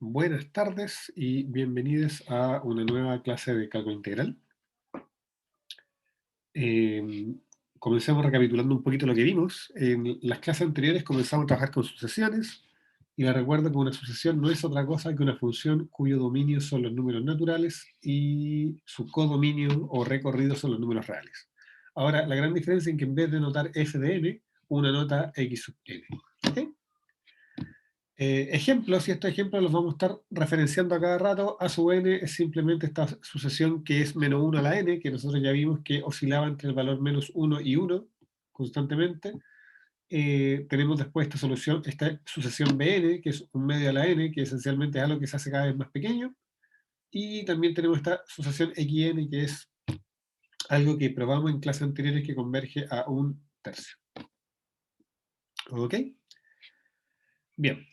Buenas tardes y bienvenidos a una nueva clase de cálculo integral. Em, Comencemos recapitulando un poquito lo que vimos. En las clases anteriores comenzamos a trabajar con sucesiones y les recuerdo que una sucesión no es otra cosa que una función cuyo dominio son los números naturales y su codominio o recorrido son los números reales. Ahora, la gran diferencia es que en vez de notar f de n, una nota x sub n. ¿Ok? Ejemplos, y estos ejemplos los vamos a estar referenciando a cada rato. A sub n es simplemente esta sucesión que es menos 1 a la n, que nosotros ya vimos que oscilaba entre el valor menos 1 y 1 constantemente. Tenemos después esta sucesión bn, que es un medio a la n, que esencialmente es algo que se hace cada vez más pequeño. Y también tenemos esta sucesión xn, que es algo que probamos en clases anteriores que converge a un tercio. ¿Ok? Bien.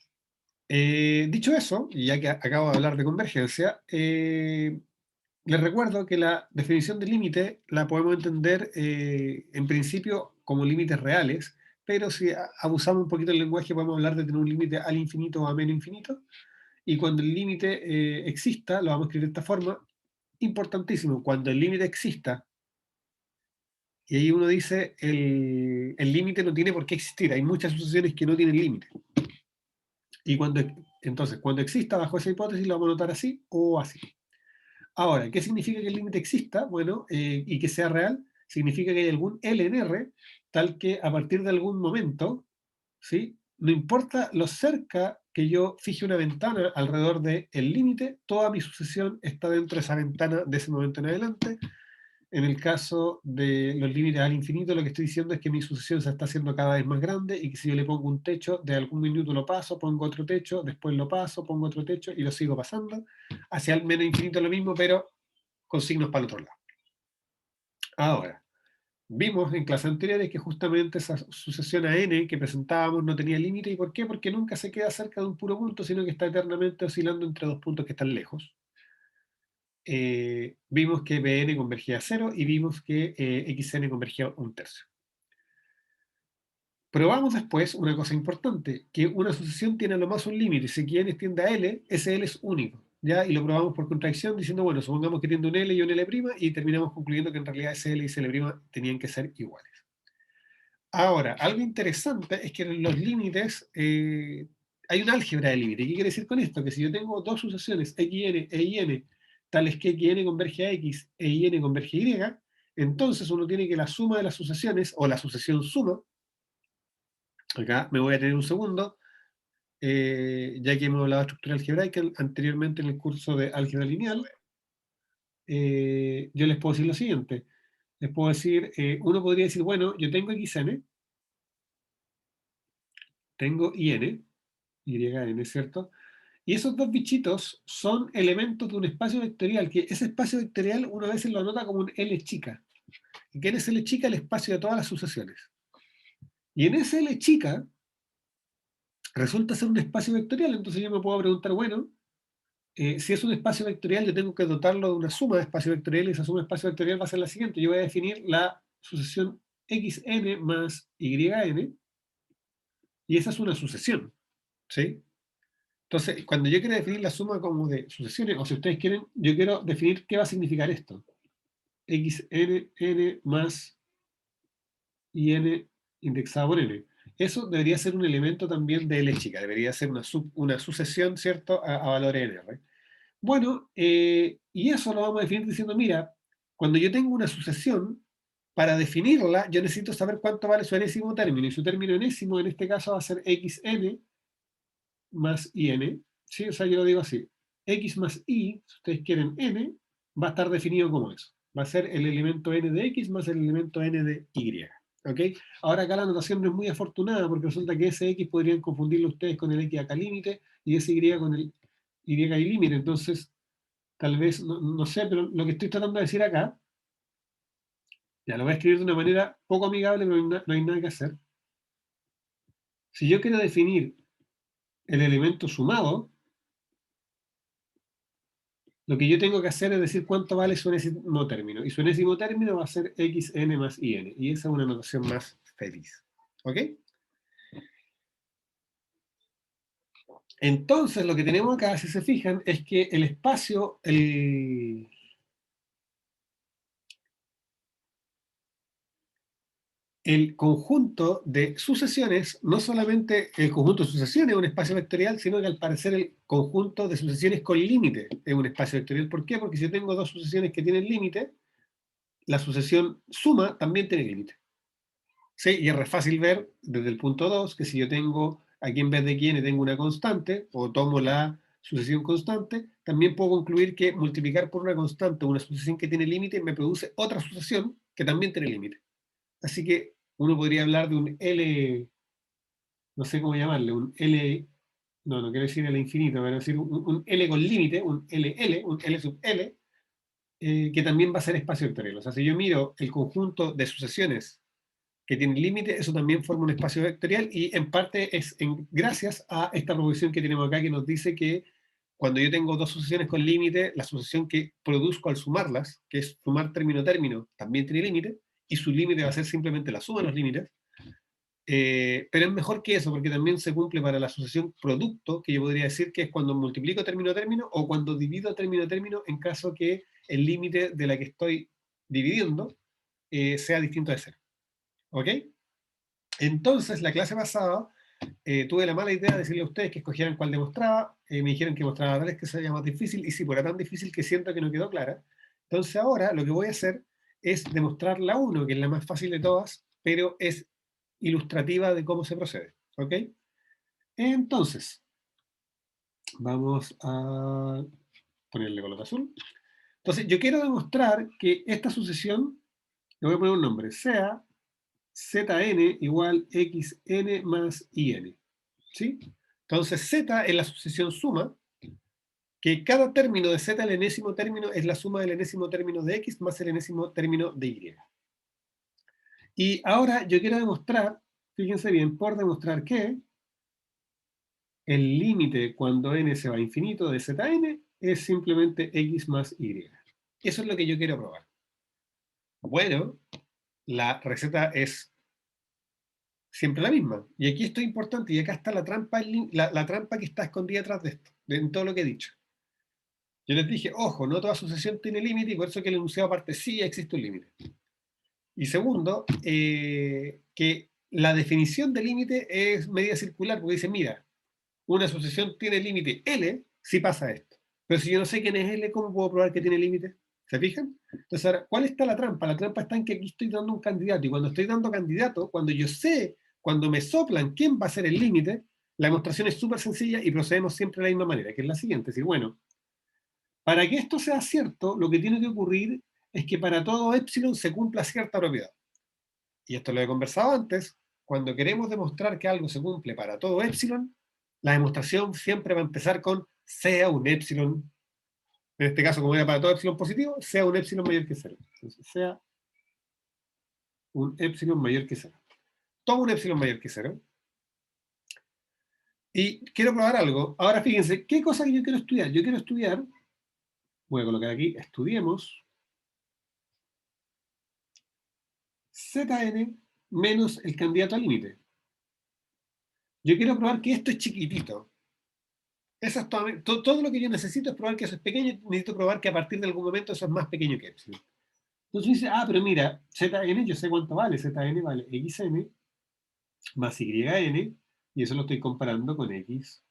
Dicho eso, y ya que acabo de hablar de convergencia, les recuerdo que la definición de límite la podemos entender en principio como límites reales, pero si abusamos un poquito del lenguaje podemos hablar de tener un límite al infinito o a menos infinito, y cuando el límite exista, lo vamos a escribir de esta forma, importantísimo, cuando el límite exista, y ahí uno dice, el límite no tiene por qué existir, hay muchas sucesiones que no tienen límite. Y entonces, cuando exista bajo esa hipótesis, lo vamos a notar así o así. Ahora, ¿qué significa que el límite exista? Bueno, y que sea real, significa que hay algún L en R, tal que a partir de algún momento, ¿sí? No importa lo cerca que yo fije una ventana alrededor del límite, toda mi sucesión está dentro de esa ventana de ese momento en adelante. En el caso de los límites al infinito, lo que estoy diciendo es que mi sucesión se está haciendo cada vez más grande y que si yo le pongo un techo, de algún minuto lo paso, pongo otro techo, después lo paso, pongo otro techo y lo sigo pasando. Hacia el menos infinito lo mismo, pero con signos para el otro lado. Ahora, vimos en clases anteriores que justamente esa sucesión a n que presentábamos no tenía límite. ¿Y por qué? Porque nunca se queda cerca de un puro punto, sino que está eternamente oscilando entre dos puntos que están lejos. Vimos que Bn convergía a 0 y vimos que Xn convergía a un tercio. Probamos después una cosa importante, que una sucesión tiene a lo más un límite, si n tiende a L, ese L es único, ¿ya? Y lo probamos por contradicción diciendo, bueno, supongamos que tiende un L y un L', y terminamos concluyendo que en realidad ese L y ese L' tenían que ser iguales. Ahora, algo interesante es que en los límites hay un álgebra de límite. ¿Qué quiere decir con esto? Que si yo tengo dos sucesiones, xn e yn, tales que xn converge a x e yn converge a y, entonces uno tiene que la suma de las sucesiones, o la sucesión suma, acá me voy a tener un segundo, ya que hemos hablado de estructura algebraica anteriormente en el curso de álgebra lineal, yo les puedo decir lo siguiente. Les puedo decir, uno podría decir, bueno, yo tengo xn, tengo yn, yn, ¿cierto? Y esos dos bichitos son elementos de un espacio vectorial, que ese espacio vectorial uno a veces lo anota como un L chica. ¿Y qué es L chica? El espacio de todas las sucesiones. Y en ese L chica resulta ser un espacio vectorial, entonces yo me puedo preguntar, bueno, si es un espacio vectorial, yo tengo que dotarlo de una suma de espacio vectorial, y esa suma de espacio vectorial va a ser la siguiente. Yo voy a definir la sucesión xn más yn, y esa es una sucesión, ¿sí? Entonces, cuando yo quiero definir la suma como de sucesiones, o si ustedes quieren, yo quiero definir qué va a significar esto. xn, n más yn indexado por n. Eso debería ser un elemento también de L chica, debería ser una sucesión, ¿cierto?, a valores en R. Bueno, y eso lo vamos a definir diciendo, mira, cuando yo tengo una sucesión, para definirla, yo necesito saber cuánto vale su enésimo término, y su término enésimo en este caso va a ser xn más yn, ¿sí? O sea, yo lo digo así, x más y, si ustedes quieren n, va a estar definido como eso. Va a ser el elemento n de x más el elemento n de y. ¿Ok? Ahora acá la notación no es muy afortunada, porque resulta que ese x podrían confundirlo ustedes con el x acá límite, y ese y con el y y límite. Entonces, tal vez, no sé, pero lo que estoy tratando de decir acá, ya lo voy a escribir de una manera poco amigable, pero no hay nada que hacer. Si yo quiero definir el elemento sumado, lo que yo tengo que hacer es decir cuánto vale su enésimo término. Y su enésimo término va a ser xn más yn. Y esa es una notación más feliz. ¿Ok? Entonces, lo que tenemos acá, si se fijan, es que el espacio, el conjunto de sucesiones, no solamente el conjunto de sucesiones es un espacio vectorial, sino que al parecer el conjunto de sucesiones con límite es un espacio vectorial. ¿Por qué? Porque si yo tengo dos sucesiones que tienen límite, la sucesión suma también tiene límite. ¿Sí? Y es re fácil ver desde el punto 2 que si yo tengo aquí en vez de quién tengo una constante, o tomo la sucesión constante, también puedo concluir que multiplicar por una constante una sucesión que tiene límite me produce otra sucesión que también tiene límite. Así que uno podría hablar de un L, no sé cómo llamarle, un L, no quiero decir L infinito, pero decir un L con límite, un LL, un L sub L, que también va a ser espacio vectorial. O sea, si yo miro el conjunto de sucesiones que tienen límite, eso también forma un espacio vectorial y en parte es gracias a esta proposición que tenemos acá que nos dice que cuando yo tengo dos sucesiones con límite, la sucesión que produzco al sumarlas, que es sumar término a término, también tiene límite, y su límite va a ser simplemente la suma de los límites. Pero es mejor que eso, porque también se cumple para la sucesión producto, que yo podría decir que es cuando multiplico término a término o cuando divido término a término en caso que el límite de la que estoy dividiendo sea distinto de cero. ¿Ok? Entonces, la clase pasada tuve la mala idea de decirle a ustedes que escogieran cuál demostraba, me dijeron que mostraba tales que sería más difícil, y sí, pues era tan difícil que siento que no quedó clara. Entonces ahora lo que voy a hacer es demostrar la uno, que es la más fácil de todas, pero es ilustrativa de cómo se procede. ¿Ok? Entonces, vamos a ponerle color azul. Entonces, yo quiero demostrar que esta sucesión, le voy a poner un nombre, sea Zn igual xn más in. ¿Sí? Entonces, z es la sucesión suma, que cada término de z, el enésimo término, es la suma del enésimo término de x más el enésimo término de y. Y ahora yo quiero demostrar, fíjense bien, por demostrar que el límite cuando n se va a infinito de Zn es simplemente x más y. Eso es lo que yo quiero probar. Bueno, la receta es siempre la misma. Y aquí esto es importante, y acá está la trampa, la trampa que está escondida detrás de esto, en todo lo que he dicho. Yo les dije, ojo, no toda sucesión tiene límite, y por eso que el enunciado parte sí existe un límite. Y segundo, que la definición de límite es medida circular, porque dice, mira, una sucesión tiene límite L si pasa esto. Pero si yo no sé quién es L, ¿cómo puedo probar que tiene límite? ¿Se fijan? Entonces, ahora, ¿cuál está la trampa? La trampa está en que aquí estoy dando un candidato, y cuando estoy dando candidato, cuando yo sé, cuando me soplan quién va a ser el límite, la demostración es súper sencilla y procedemos siempre de la misma manera, que es la siguiente. Es decir, bueno, para que esto sea cierto, lo que tiene que ocurrir es que para todo épsilon se cumpla cierta propiedad. Y esto lo he conversado antes. Cuando queremos demostrar que algo se cumple para todo épsilon, la demostración siempre va a empezar con sea un épsilon, en este caso como era para todo épsilon positivo, sea un épsilon mayor que cero. Entonces, sea un épsilon mayor que cero. Tomo un épsilon mayor que cero. Y quiero probar algo. Ahora fíjense, ¿qué cosa que yo quiero estudiar? Yo quiero estudiar, voy a colocar aquí, estudiemos Zn menos el candidato al límite. Yo quiero probar que esto es chiquitito. Eso es todo lo que yo necesito es probar que eso es pequeño. Necesito probar que a partir de algún momento eso es más pequeño que epsilon. Entonces dice, pero mira, Zn, yo sé cuánto vale. Zn vale xn más yn, y eso lo estoy comparando con x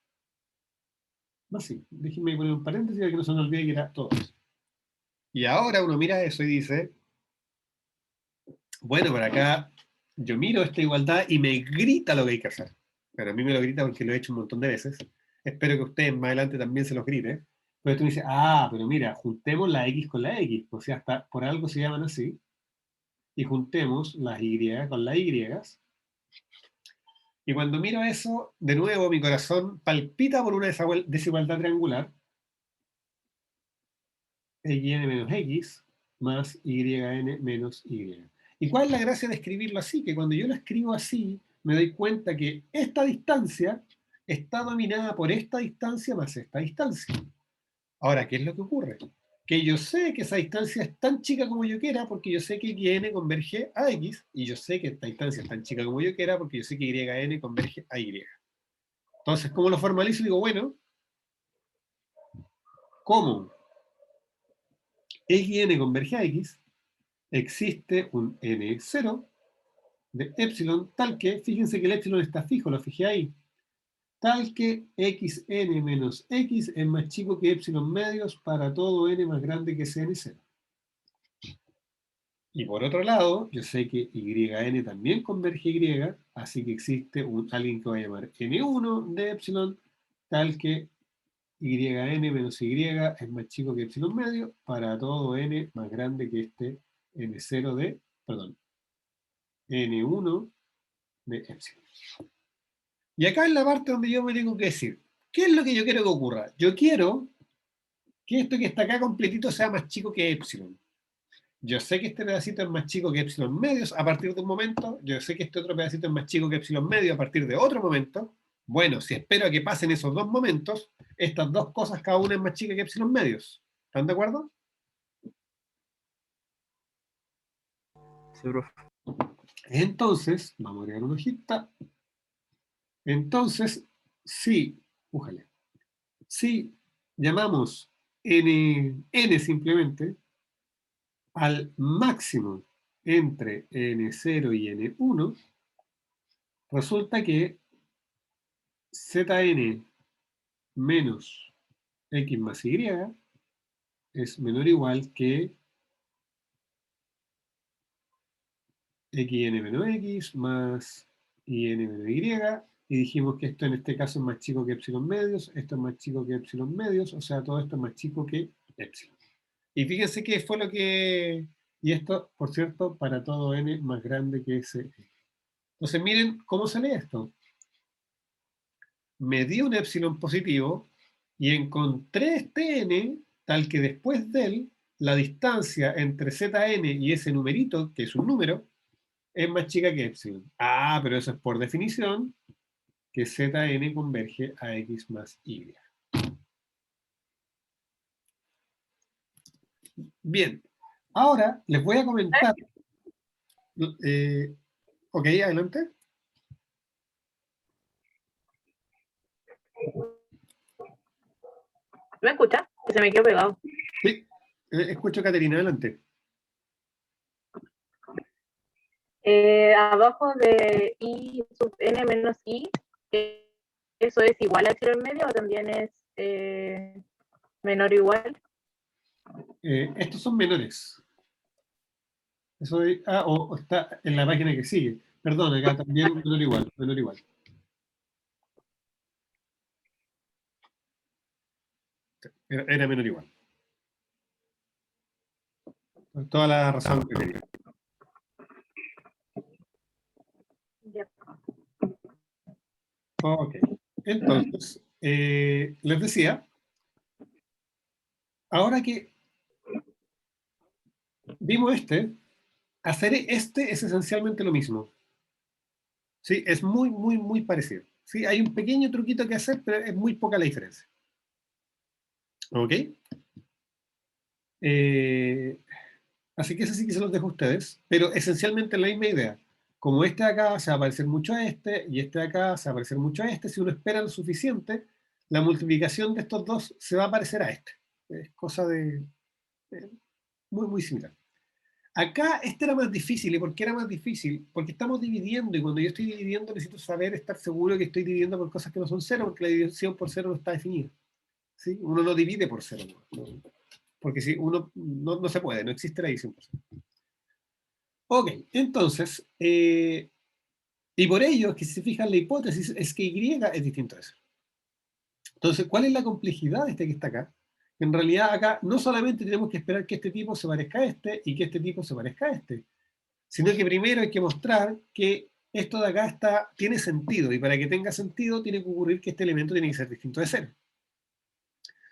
más y. Déjenme poner un paréntesis para que no se me olvide que era todo eso. Y ahora uno mira eso y dice, bueno, por acá yo miro esta igualdad y me grita lo que hay que hacer. Pero a mí me lo grita porque lo he hecho un montón de veces. Espero que ustedes más adelante también se los grite. Pero tú dices, pero mira, juntemos la X con la X. O sea, hasta por algo se llaman así. Y juntemos las Y con las Y. Y cuando miro eso, de nuevo mi corazón palpita por una desigualdad triangular. Yn menos X más Yn menos Y. ¿Y cuál es la gracia de escribirlo así? Que cuando yo lo escribo así, me doy cuenta que esta distancia está dominada por esta distancia más esta distancia. Ahora, ¿qué es lo que ocurre? Que yo sé que esa distancia es tan chica como yo quiera porque yo sé que yn converge a x, y yo sé que esta distancia es tan chica como yo quiera porque yo sé que yn converge a y. Entonces, ¿cómo lo formalizo? Digo, bueno, como x y n converge a x, existe un n0 de epsilon tal que, fíjense que el epsilon está fijo, lo fijé ahí, tal que xn menos x es más chico que epsilon medios para todo n más grande que ese n0. Y por otro lado, yo sé que yn también converge y, así que existe alguien que voy a llamar n1 de epsilon, tal que yn menos y es más chico que epsilon medio para todo n más grande que este n0 de, perdón, n1 de epsilon. Y acá es la parte donde yo me tengo que decir, ¿qué es lo que yo quiero que ocurra? Yo quiero que esto que está acá completito sea más chico que epsilon. Yo sé que este pedacito es más chico que epsilon medios a partir de un momento, yo sé que este otro pedacito es más chico que epsilon medio a partir de otro momento. Bueno, si espero a que pasen esos dos momentos, estas dos cosas cada una es más chica que epsilon medios. ¿Están de acuerdo? Sí, profe. Entonces, vamos a agregar una hojita. Entonces, si llamamos n simplemente al máximo entre n0 y n1, resulta que zn menos x más y es menor o igual que xn menos x más yn menos y, y dijimos que esto en este caso es más chico que epsilon medios, esto es más chico que epsilon medios, o sea, todo esto es más chico que epsilon. Y fíjense que fue lo que... Y esto, por cierto, para todo n más grande que ese. Entonces, miren cómo se lee esto. Me di un epsilon positivo y encontré este n tal que después de él, la distancia entre zn y ese numerito, que es un número, es más chica que epsilon. Ah, pero eso es por definición que zn converge a x más y. Bien, ahora les voy a comentar. Ok, adelante. ¿Me escucha? Que se me quedó pegado. Sí, escucho a Caterina, adelante. Abajo de i sub n menos i, ¿eso es igual a epsilon medio o también es menor o igual? Estos son menores. Eso de, o está en la página que sigue. Perdón, acá también menor igual, menor igual. Era menor igual. Toda la razón que tenía. Yep. Ok. Entonces, les decía, ahora que vimos hacer este es esencialmente lo mismo. ¿Sí? Es muy, muy, muy parecido. ¿Sí? Hay un pequeño truquito que hacer, pero es muy poca la diferencia. ¿Ok? Así que eso sí que se los dejo a ustedes, pero esencialmente la misma idea. Como este de acá se va a parecer mucho a este, y este de acá se va a parecer mucho a este, si uno espera lo suficiente, la multiplicación de estos dos se va a parecer a este. Es cosa de... muy, muy similar. Acá este era más difícil. ¿Y por qué era más difícil? Porque estamos dividiendo, y cuando yo estoy dividiendo necesito saber, estar seguro que estoy dividiendo por cosas que no son cero, porque la división por cero no está definida. ¿Sí? Uno no divide por cero. ¿No? Porque si uno no se puede, no existe la división por cero. Ok, entonces, y por ello, que si se fijan la hipótesis, es que Y es distinto a eso. Entonces, ¿cuál es la complejidad de este que está acá? En realidad acá no solamente tenemos que esperar que este tipo se parezca a este y que este tipo se parezca a este, sino que primero hay que mostrar que esto de acá tiene sentido, y para que tenga sentido tiene que ocurrir que este elemento tiene que ser distinto de cero.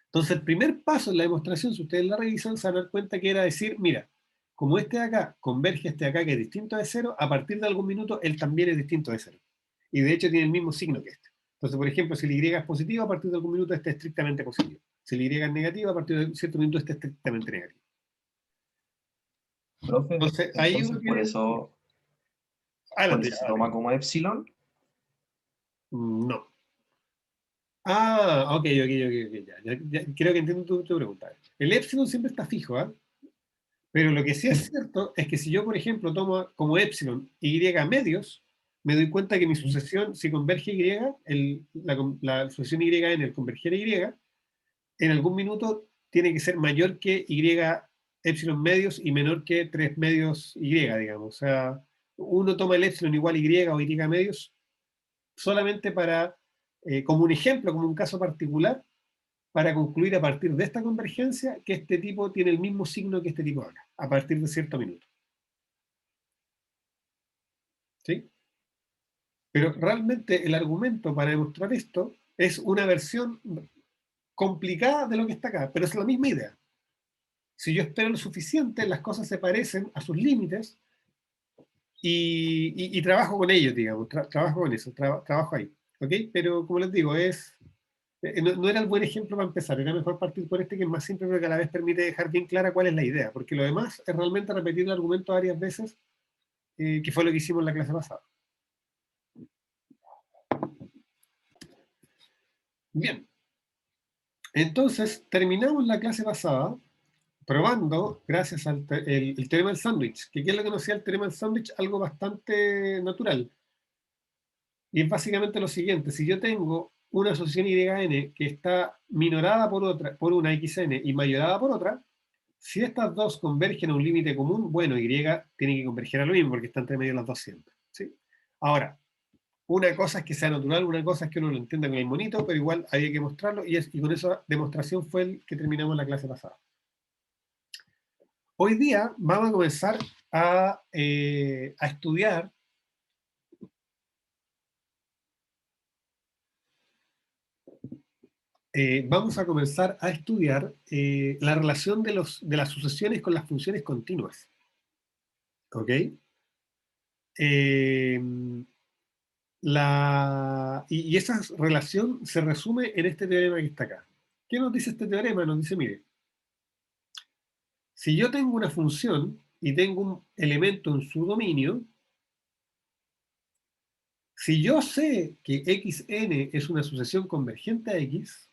Entonces, el primer paso en la demostración, si ustedes la revisan, se van a dar cuenta que era decir, mira, como este de acá converge a este de acá que es distinto de cero, a partir de algún minuto él también es distinto de cero. Y de hecho tiene el mismo signo que este. Entonces, por ejemplo, si el Y es positivo, a partir de algún minuto este es estrictamente positivo. Si el Y es negativo, a partir de cierto minuto este es estrictamente negativo. Profe, Entonces, ahí uno por tiene... eso Adelante, se toma como epsilon. no. Ah, ok, ya, creo que entiendo tu pregunta. El epsilon siempre está fijo, ¿ah? Pero lo que sí es cierto es que si yo, por ejemplo, tomo como epsilon y medios, me doy cuenta que mi sucesión, si converge y, la sucesión y en el converger y, en algún minuto tiene que ser mayor que y epsilon medios y menor que 3 medios y, digamos. O sea, uno toma el epsilon igual y o y medios solamente para, como un ejemplo, como un caso particular, para concluir a partir de esta convergencia que este tipo tiene el mismo signo que este tipo de acá, a partir de cierto minuto. ¿Sí? Pero realmente el argumento para demostrar esto es una versión complicada de lo que está acá, pero es la misma idea. Si yo espero lo suficiente, las cosas se parecen a sus límites y trabajo con ellos, digamos, trabajo con eso, trabajo ahí. ¿Ok? Pero como les digo, no era el buen ejemplo para empezar, era mejor partir por este que es más simple, pero que a la vez permite dejar bien clara cuál es la idea, porque lo demás es realmente repetir el argumento varias veces, que fue lo que hicimos en la clase pasada. Bien, entonces terminamos la clase pasada probando, gracias al el teorema del sándwich, que ¿quién lo conocía el teorema del sándwich? Algo bastante natural. Y es básicamente lo siguiente, si yo tengo una asociación YN que está minorada por una XN y mayorada por otra, si estas dos convergen a un límite común, bueno, Y tiene que converger a lo mismo porque está entre medio de las dos siempre. ¿Sí? Ahora, una cosa es que sea natural, una cosa es que uno lo entienda con el monito, pero igual había que mostrarlo y con esa demostración fue el que terminamos la clase pasada. Hoy día vamos a comenzar a estudiar la relación de las sucesiones con las funciones continuas. ¿Ok? Y esa relación se resume en este teorema que está acá. ¿Qué nos dice este teorema? Nos dice, mire, si yo tengo una función y tengo un elemento en su dominio, si yo sé que xn es una sucesión convergente a x,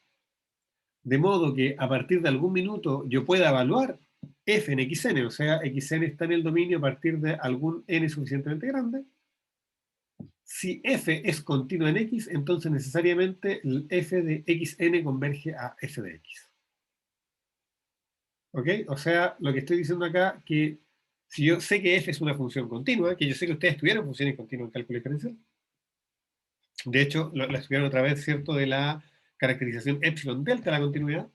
de modo que a partir de algún minuto yo pueda evaluar f en xn, o sea, xn está en el dominio a partir de algún n suficientemente grande. Si f es continua en x, entonces necesariamente el f de xn converge a f de x. ¿Ok? O sea, lo que estoy diciendo acá, que si yo sé que f es una función continua, que yo sé que ustedes estudiaron funciones continuas en cálculo diferencial, de hecho, la estudiaron otra vez, ¿cierto?, de la caracterización epsilon delta de la continuidad,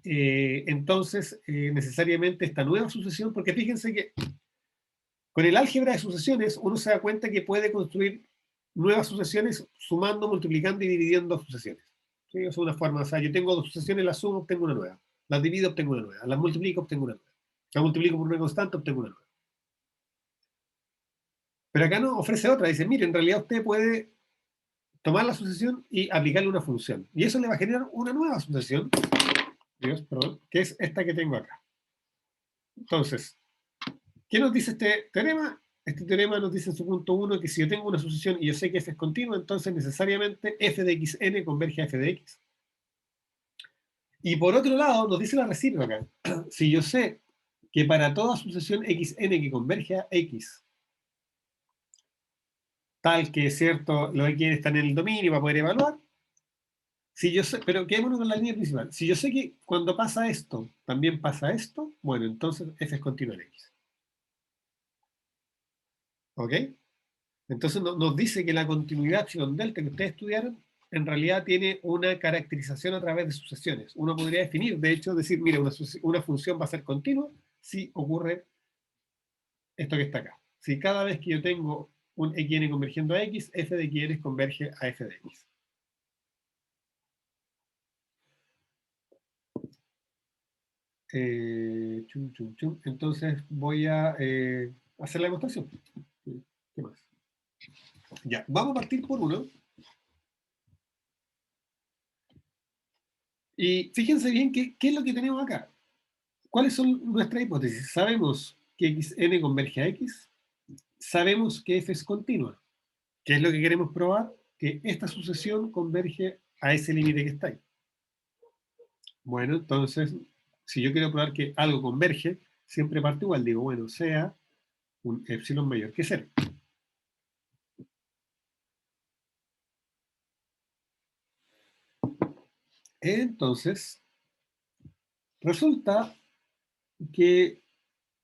entonces necesariamente esta nueva sucesión, porque fíjense que con el álgebra de sucesiones uno se da cuenta que puede construir nuevas sucesiones sumando, multiplicando y dividiendo sucesiones. ¿Sí? Eso es una forma, o sea, yo tengo dos sucesiones, las sumo, obtengo una nueva. Las divido, obtengo una nueva. Las multiplico, obtengo una nueva. Las multiplico por una constante, obtengo una nueva. Pero acá nos ofrece otra. Dice, mire, en realidad usted puede tomar la sucesión y aplicarle una función. Y eso le va a generar una nueva sucesión, que es esta que tengo acá. Entonces, ¿qué nos dice este teorema? Este teorema nos dice en su punto 1 que si yo tengo una sucesión y yo sé que f es continua, entonces necesariamente f de xn converge a f de x. Y por otro lado, nos dice la recíproca. Si yo sé que para toda sucesión xn que converge a x, tal que es cierto, los x están en el dominio para poder evaluar, si yo sé, pero quedémonos con la línea principal. Si yo sé que cuando pasa esto, también pasa esto, bueno, entonces f es continua en x. ¿Ok? Entonces nos dice que la continuidad epsilon delta que ustedes estudiaron en realidad tiene una caracterización a través de sucesiones. Uno podría definir, de hecho, decir, mira, una función va a ser continua si ocurre esto que está acá. Si cada vez que yo tengo un xn convergiendo a x, f de xn converge a f de x. Entonces voy a hacer la demostración. ¿Qué más? Ya, vamos a partir por uno. Y fíjense bien qué es lo que tenemos acá. ¿Cuáles son nuestras hipótesis? Sabemos que xn converge a x. Sabemos que f es continua. ¿Qué es lo que queremos probar? Que esta sucesión converge a ese límite que está ahí. Bueno, entonces, si yo quiero probar que algo converge, siempre parto igual. Digo, bueno, sea un epsilon mayor que 0. Entonces, resulta que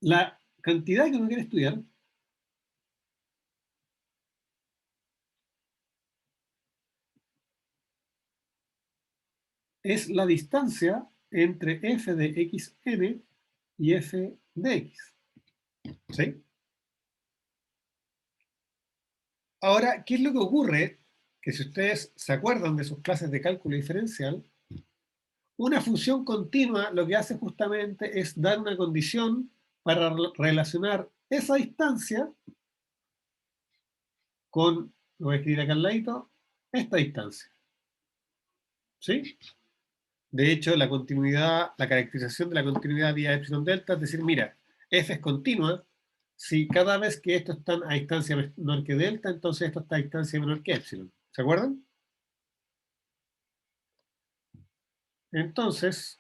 la cantidad que uno quiere estudiar es la distancia entre f de xn y f de x. ¿Sí? Ahora, ¿qué es lo que ocurre? Que si ustedes se acuerdan de sus clases de cálculo diferencial, una función continua lo que hace justamente es dar una condición para relacionar esa distancia con, lo voy a escribir acá al ladito, esta distancia. ¿Sí? De hecho, la continuidad, la caracterización de la continuidad vía epsilon delta es decir, mira, f es continua, si cada vez que estos están a distancia menor que delta, entonces esto está a distancia menor que epsilon. ¿Se acuerdan? Entonces,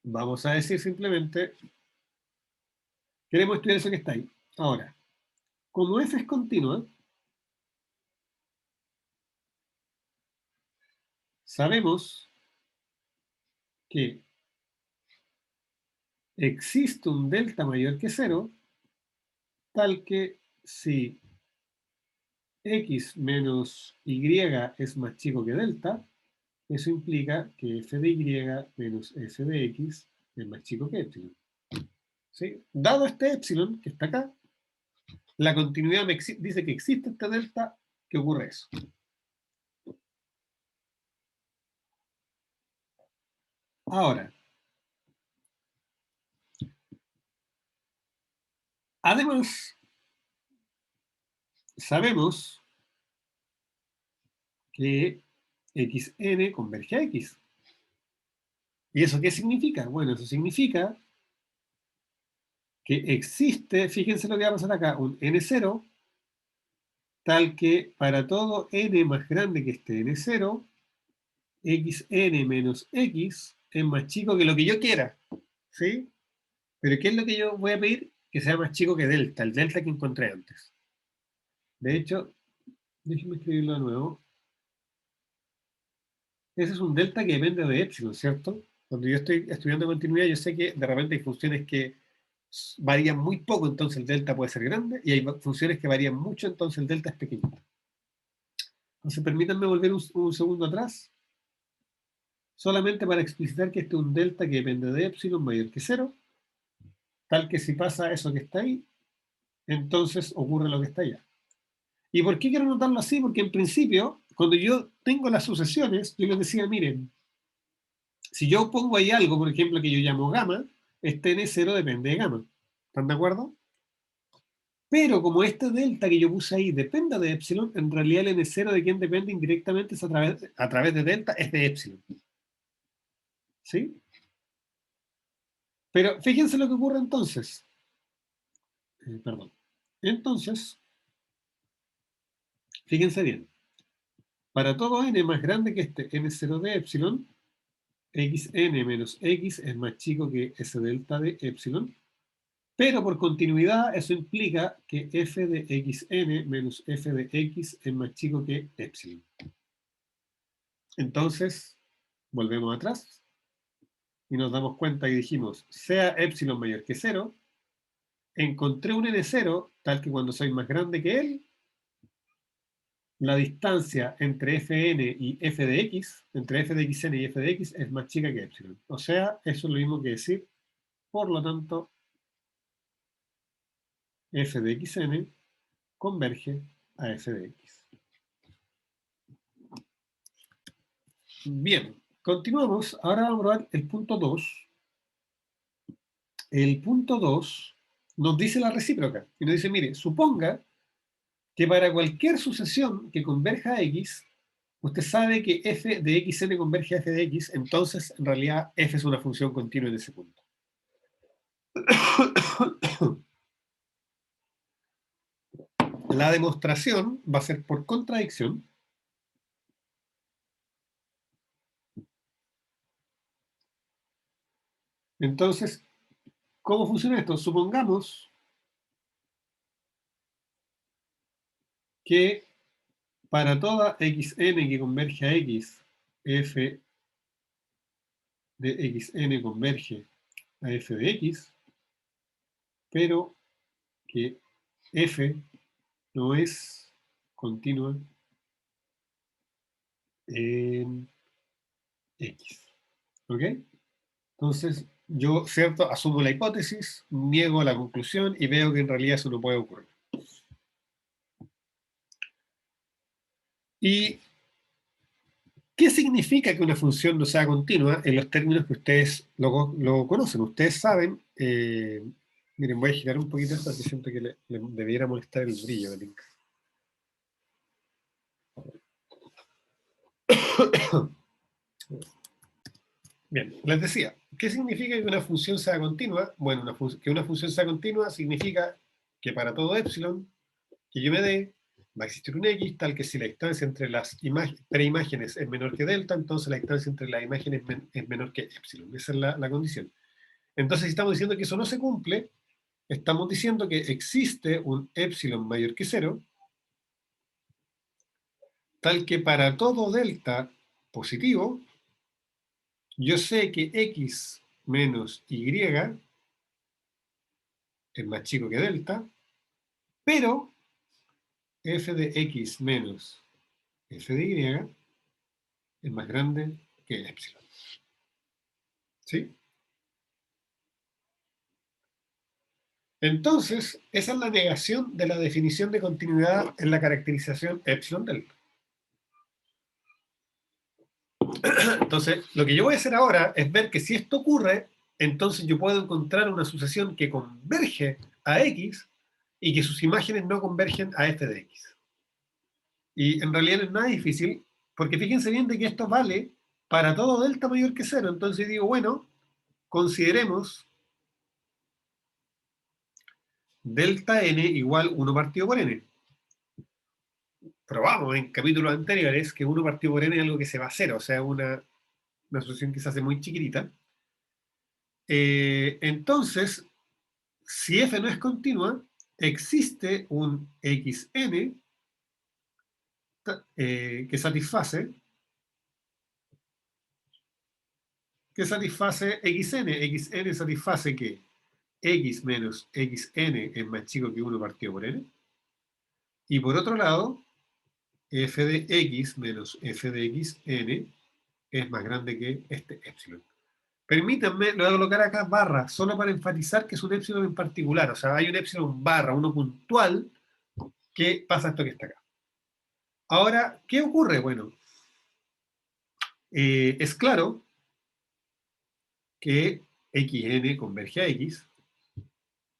vamos a decir simplemente, queremos estudiar eso que está ahí. Ahora, como f es continua, sabemos que existe un delta mayor que 0, tal que si x menos y es más chico que delta, eso implica que f de y menos f de x es más chico que epsilon. ¿Sí? Dado este epsilon, que está acá, la continuidad me dice que existe este delta, que ocurre eso. Ahora, además, sabemos que xn converge a x. ¿Y eso qué significa? Bueno, eso significa que existe, fíjense lo que va a pasar acá, un n0, tal que para todo n más grande que este n0, xn menos x es más chico que lo que yo quiera. ¿Sí? Pero ¿qué es lo que yo voy a pedir? Que sea más chico que delta, el delta que encontré antes. De hecho, déjenme escribirlo de nuevo. Ese es un delta que depende de epsilon, ¿cierto? Cuando yo estoy estudiando continuidad, yo sé que de repente hay funciones que varían muy poco, entonces el delta puede ser grande, y hay funciones que varían mucho, entonces el delta es pequeño. Entonces, permítanme volver un segundo atrás, solamente para explicitar que este es un delta que depende de epsilon mayor que 0, tal que si pasa eso que está ahí, entonces ocurre lo que está allá. ¿Y por qué quiero notarlo así? Porque en principio, cuando yo tengo las sucesiones, yo les decía, miren, si yo pongo ahí algo, por ejemplo, que yo llamo gamma, este n0 depende de gamma. ¿Están de acuerdo? Pero como este delta que yo puse ahí depende de epsilon, en realidad el n0 de quien depende indirectamente es a través de delta, es de epsilon. ¿Sí? Pero fíjense lo que ocurre entonces. Perdón. Entonces, fíjense bien. Para todo n más grande que este n0 de epsilon, xn menos x es más chico que ese delta de epsilon. Pero por continuidad, eso implica que f de xn menos f de x es más chico que epsilon. Entonces, volvemos atrás y nos damos cuenta y dijimos, sea epsilon mayor que 0, encontré un n0 tal que cuando soy más grande que él, la distancia entre fn y f de x, entre f de xn y f de x, es más chica que epsilon. O sea, eso es lo mismo que decir, por lo tanto, f de xn converge a f de x. Bien, continuamos. Ahora vamos a probar el punto 2. El punto 2 nos dice la recíproca. Y nos dice, mire, suponga que para cualquier sucesión que converja a x, usted sabe que f de xn converge a f de x, entonces en realidad f es una función continua en ese punto. La demostración va a ser por contradicción. Entonces, ¿cómo funciona esto? Supongamos que para toda xn que converge a x, f de xn converge a f de x, pero que f no es continua en x. ¿Ok? Entonces, yo, ¿cierto? Asumo la hipótesis, niego la conclusión y veo que en realidad eso no puede ocurrir. ¿Y qué significa que una función no sea continua en los términos que ustedes lo conocen? Ustedes saben, miren, voy a girar un poquito esto, porque siento que le debiera molestar el brillo del link. Bien, les decía, ¿qué significa que una función sea continua? Bueno, que una función sea continua significa que para todo epsilon que yo me dé, va a existir un x, tal que si la distancia entre las preimágenes es menor que delta, entonces la distancia entre las imágenes es menor que epsilon. Esa es la condición. Entonces, si estamos diciendo que eso no se cumple, estamos diciendo que existe un epsilon mayor que 0, tal que para todo delta positivo, yo sé que x menos y es más chico que delta, pero f de x menos f de y es más grande que epsilon. ¿Sí? Entonces, esa es la negación de la definición de continuidad en la caracterización epsilon delta. Entonces, lo que yo voy a hacer ahora es ver que si esto ocurre, entonces yo puedo encontrar una sucesión que converge a x y que sus imágenes no convergen a f de x. Y en realidad no es nada difícil, porque fíjense bien de que esto vale para todo delta mayor que 0. Entonces digo, bueno, consideremos delta n igual 1 partido por n. Probamos en capítulos anteriores que 1 partido por n es algo que se va a cero, o sea, una asociación que se hace muy chiquitita. Entonces, si f no es continua, existe un xn que satisface xn. Xn satisface que x menos xn es más chico que 1 partido por n. Y por otro lado, f de x menos f de xn es más grande que este epsilon. Permítanme, lo voy a colocar acá barra, solo para enfatizar que es un epsilon en particular. O sea, hay un epsilon barra, uno puntual, que pasa esto que está acá. Ahora, ¿qué ocurre? Bueno, es claro que xn converge a x,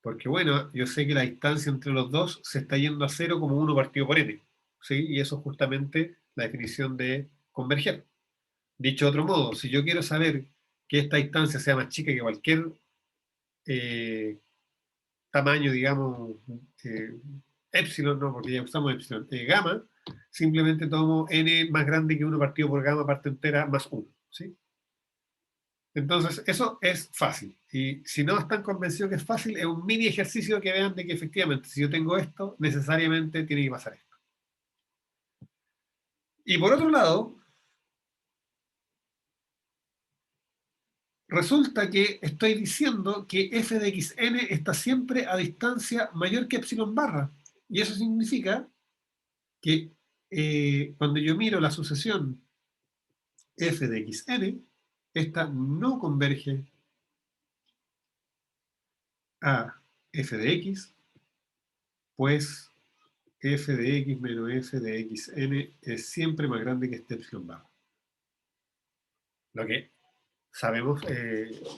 porque bueno, yo sé que la distancia entre los dos se está yendo a cero como 1 partido por n. ¿Sí? Y eso es justamente la definición de converger. Dicho de otro modo, si yo quiero saber que esta distancia sea más chica que cualquier tamaño, digamos, epsilon, no, porque ya usamos epsilon, gamma, simplemente tomo n más grande que 1 partido por gamma parte entera más 1, ¿sí? Entonces, eso es fácil. Y si no están convencidos que es fácil, es un mini ejercicio que vean de que efectivamente, si yo tengo esto, necesariamente tiene que pasar esto. Y por otro lado, resulta que estoy diciendo que f de xn está siempre a distancia mayor que epsilon barra. Y eso significa que cuando yo miro la sucesión f de xn, esta no converge a f de x, pues f de x menos f de xn es siempre más grande que este epsilon barra. Lo que sabemos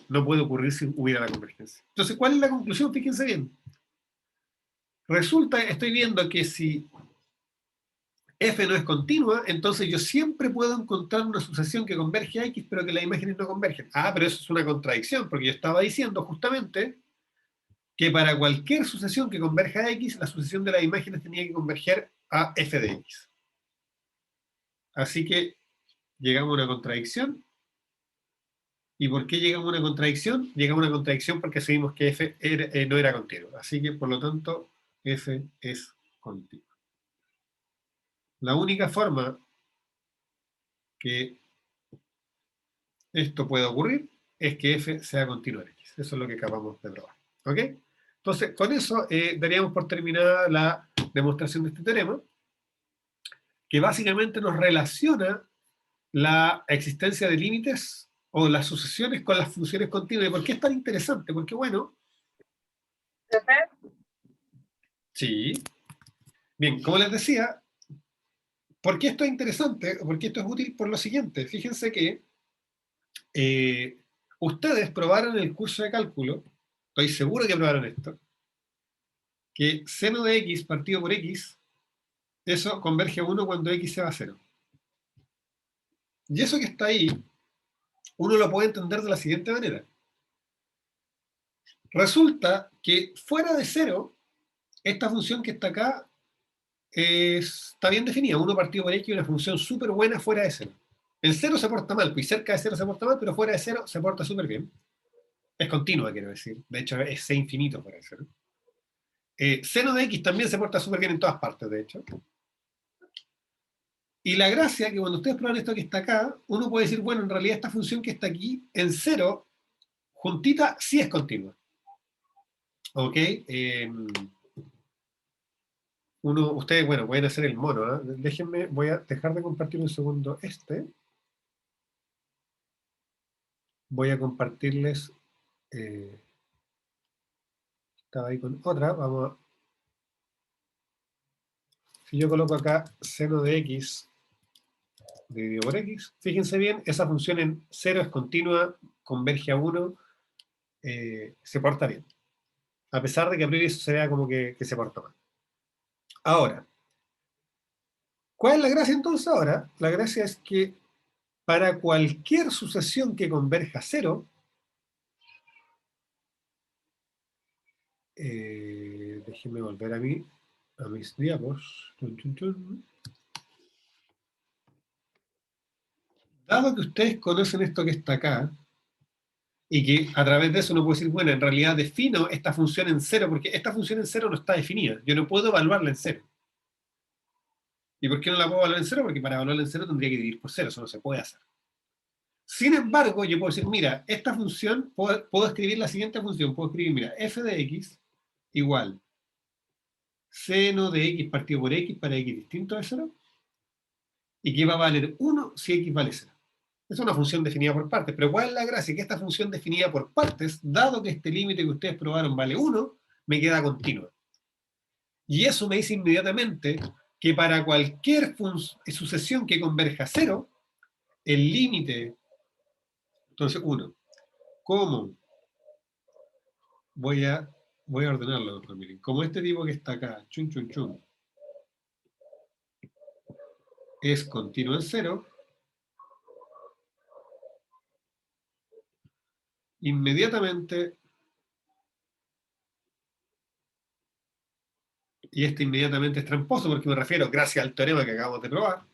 no puede ocurrir si hubiera la convergencia. Entonces, ¿cuál es la conclusión? Fíjense bien. Resulta, estoy viendo que si f no es continua, entonces yo siempre puedo encontrar una sucesión que converge a x, pero que las imágenes no convergen. Ah, pero eso es una contradicción, porque yo estaba diciendo justamente que para cualquier sucesión que converja a x, la sucesión de las imágenes tenía que converger a f de x. Así que llegamos a una contradicción, ¿Y por qué llegamos a una contradicción? Llegamos a una contradicción porque sabemos que f no era continuo. Así que, por lo tanto, f es continuo. La única forma que esto pueda ocurrir es que f sea continuo en x. Eso es lo que acabamos de probar. ¿Ok? Entonces, con eso daríamos por terminada la demostración de este teorema, que básicamente nos relaciona la existencia de límites o las sucesiones con las funciones continuas. ¿Y por qué es tan interesante? Porque, bueno, ¿Profe? sí. Bien, como les decía, ¿por qué esto es interesante? ¿Por qué esto es útil? Por lo siguiente. Fíjense que ustedes probaron en el curso de cálculo, estoy seguro que probaron esto, que seno de x partido por x, eso converge a 1 cuando x se va a 0. Y eso que está ahí, uno lo puede entender de la siguiente manera. Resulta que fuera de 0, esta función que está acá está bien definida. 1 partido por x es una función súper buena fuera de 0. En 0 se porta mal, pues cerca de 0 se porta mal, pero fuera de 0 se porta súper bien. Es continua, quiero decir. De hecho, es c infinito fuera de 0. Seno de x también se porta súper bien en todas partes, de hecho. Y la gracia es que cuando ustedes prueban esto que está acá, uno puede decir, bueno, en realidad esta función que está aquí, en 0, juntita, sí es continua. ¿Ok? Ustedes, bueno, pueden hacer el mono. Déjenme, voy a dejar de compartir un segundo este. Voy a compartirles... estaba ahí con otra. Vamos a... Si yo coloco acá seno de x dividido por x, fíjense bien, esa función en 0 es continua, converge a 1, se porta bien. A pesar de que a priori eso se vea como que se porta mal. Ahora, ¿cuál es la gracia entonces ahora? La gracia es que para cualquier sucesión que converja a 0, déjenme volver a mis diapos. Dado que ustedes conocen esto que está acá, y que a través de eso uno puede decir, bueno, en realidad defino esta función en 0, porque esta función en 0 no está definida. Yo no puedo evaluarla en 0. ¿Y por qué no la puedo evaluar en 0? Porque para evaluarla en 0 tendría que dividir por 0, eso no se puede hacer. Sin embargo, yo puedo decir, mira, esta función, puedo escribir la siguiente función, puedo escribir, mira, f de x igual seno de x partido por x para x distinto de 0, y que va a valer 1 si x vale 0. Es una función definida por partes, pero ¿cuál es la gracia? Que esta función definida por partes, dado que este límite que ustedes probaron vale 1, me queda continua. Y eso me dice inmediatamente que para cualquier sucesión que converja a 0, el límite, entonces 1, ¿cómo? Voy a ordenarlo, doctor Miren. Como este tipo que está acá, chun, chun, chun, es continuo en 0, inmediatamente, y este inmediatamente es tramposo porque me refiero, gracias al teorema que acabamos de probar,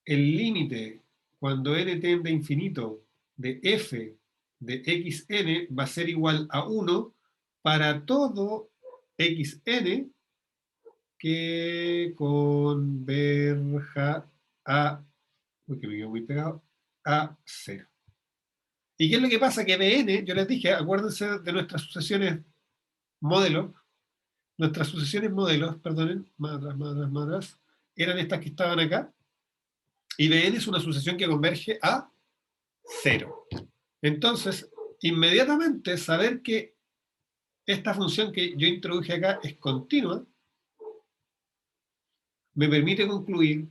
el límite cuando n tiende a infinito de f de xn va a ser igual a 1 para todo xn que converja a, uy, que me quedó muy pegado, a 0. ¿Y qué es lo que pasa? Que Bn, yo les dije, acuérdense de nuestras sucesiones modelos, perdonen, más atrás, eran estas que estaban acá, y Bn es una sucesión que converge a 0. Entonces, inmediatamente saber que esta función que yo introduje acá es continua, me permite concluir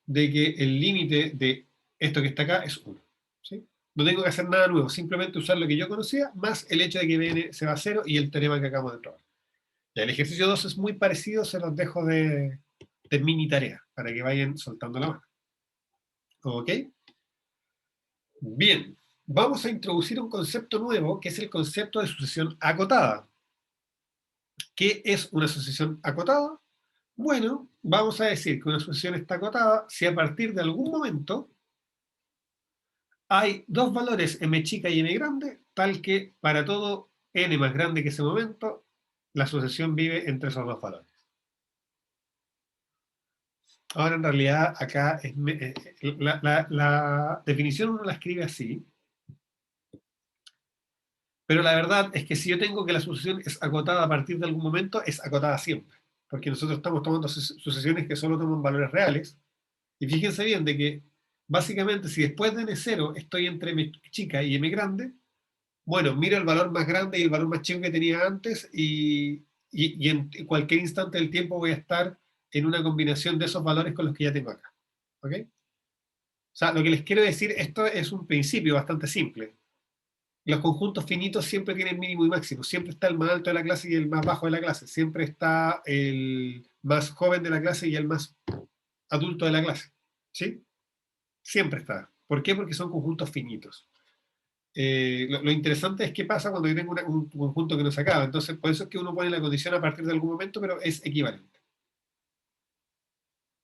de que el límite de esto que está acá es 1. ¿Sí? No tengo que hacer nada nuevo, simplemente usar lo que yo conocía, más el hecho de que Bn se va a 0 y el teorema que acabamos de probar. Ya, el ejercicio 2 es muy parecido, se los dejo de mini tarea, para que vayan soltando la mano. ¿Ok? Bien, vamos a introducir un concepto nuevo, que es el concepto de sucesión acotada. ¿Qué es una sucesión acotada? Bueno, vamos a decir que una sucesión está acotada si a partir de algún momento hay dos valores m chica y m grande, tal que para todo n más grande que ese momento, la sucesión vive entre esos dos valores. Ahora, en realidad, acá la definición uno la escribe así, pero la verdad es que si yo tengo que la sucesión es acotada a partir de algún momento, es acotada siempre, porque nosotros estamos tomando sucesiones que solo toman valores reales, y fíjense bien de que, básicamente, si después de n0 estoy entre m chica y m grande, bueno, miro el valor más grande y el valor más chico que tenía antes, y en cualquier instante del tiempo voy a estar en una combinación de esos valores con los que ya tengo acá. ¿Ok? O sea, lo que les quiero decir, esto es un principio bastante simple. Los conjuntos finitos siempre tienen mínimo y máximo. Siempre está el más alto de la clase y el más bajo de la clase. Siempre está el más joven de la clase y el más adulto de la clase. ¿Sí? Siempre está. ¿Por qué? Porque son conjuntos finitos. Lo interesante es qué pasa cuando yo tengo un conjunto que no se acaba. Entonces, por eso es que uno pone la condición a partir de algún momento, pero es equivalente.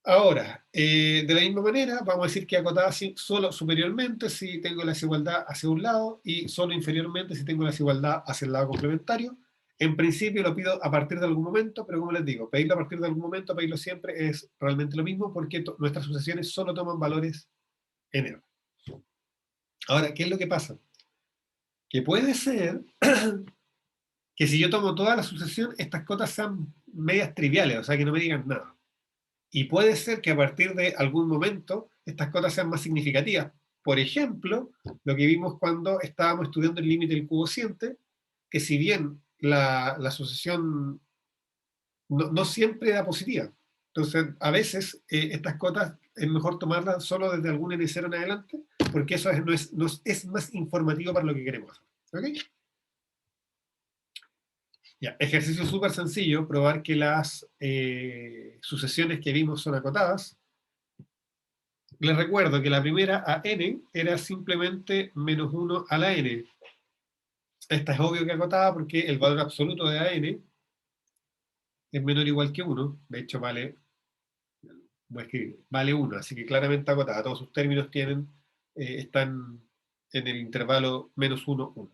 Ahora, de la misma manera, vamos a decir que acotada solo superiormente si tengo la desigualdad hacia un lado y solo inferiormente si tengo la desigualdad hacia el lado complementario. En principio lo pido a partir de algún momento, pero como les digo, pedirlo a partir de algún momento, pedirlo siempre es realmente lo mismo porque nuestras sucesiones solo toman valores n. Ahora, ¿qué es lo que pasa? Que puede ser que si yo tomo toda la sucesión, estas cotas sean medias triviales, o sea, que no me digan nada. Y puede ser que a partir de algún momento estas cotas sean más significativas. Por ejemplo, lo que vimos cuando estábamos estudiando el límite del cociente, que si bien la sucesión no siempre era positiva, entonces a veces estas cotas es mejor tomarlas solo desde algún n0 en adelante, porque eso es más informativo para lo que queremos hacer. ¿Ok? Ya, ejercicio súper sencillo, probar que las sucesiones que vimos son acotadas. Les recuerdo que la primera a n era simplemente menos 1 a la n. Esta es obvio que acotada porque el valor absoluto de a n es menor o igual que 1. De hecho, voy a escribir, vale 1, así que claramente acotada. Todos sus términos están en el intervalo menos 1, 1.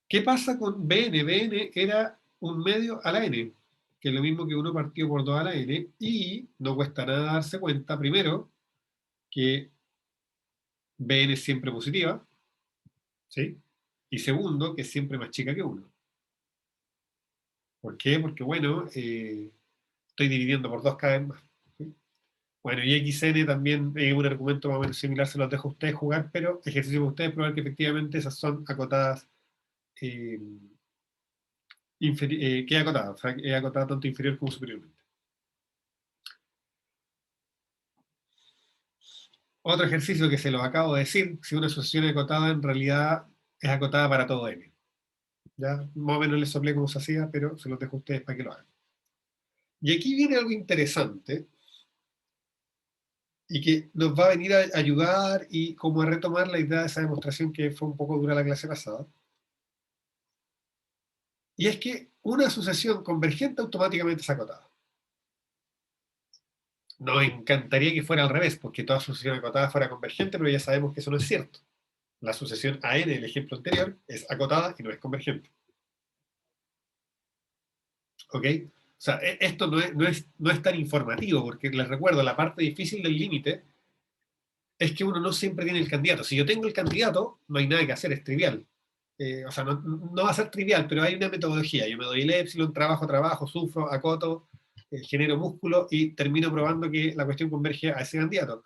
¿Qué pasa con bn? Bn era un medio a la n, que es lo mismo que 1 partido por 2 a la n, y no cuesta nada darse cuenta, primero, que bn es siempre positiva, ¿sí? Y segundo, que es siempre más chica que 1. ¿Por qué? Porque, bueno, estoy dividiendo por 2 cada vez más. ¿Sí? Bueno, y xn también es un argumento más o menos similar, se los dejo a ustedes jugar, pero ejercicio para ustedes probar que efectivamente esas son acotadas, que es acotada, o sea, es acotada tanto inferior como superiormente. Otro ejercicio que se los acabo de decir, si una sucesión acotada en realidad es acotada para todo n. Ya, más o menos les soplé cómo se hacía, pero se los dejo a ustedes para que lo hagan. Y aquí viene algo interesante, y que nos va a venir a ayudar y como a retomar la idea de esa demostración que fue un poco dura la clase pasada. Y es que una sucesión convergente automáticamente es acotada. Nos encantaría que fuera al revés, porque toda sucesión acotada fuera convergente, pero ya sabemos que eso no es cierto. La sucesión AN, el ejemplo anterior, es acotada y no es convergente. ¿Ok? O sea, esto no es tan informativo, porque les recuerdo, la parte difícil del límite es que uno no siempre tiene el candidato. Si yo tengo el candidato, no hay nada que hacer, es trivial. O sea, no va a ser trivial, pero hay una metodología. Yo me doy el epsilon, trabajo, sufro, acoto, genero músculo y termino probando que la cuestión converge a ese candidato.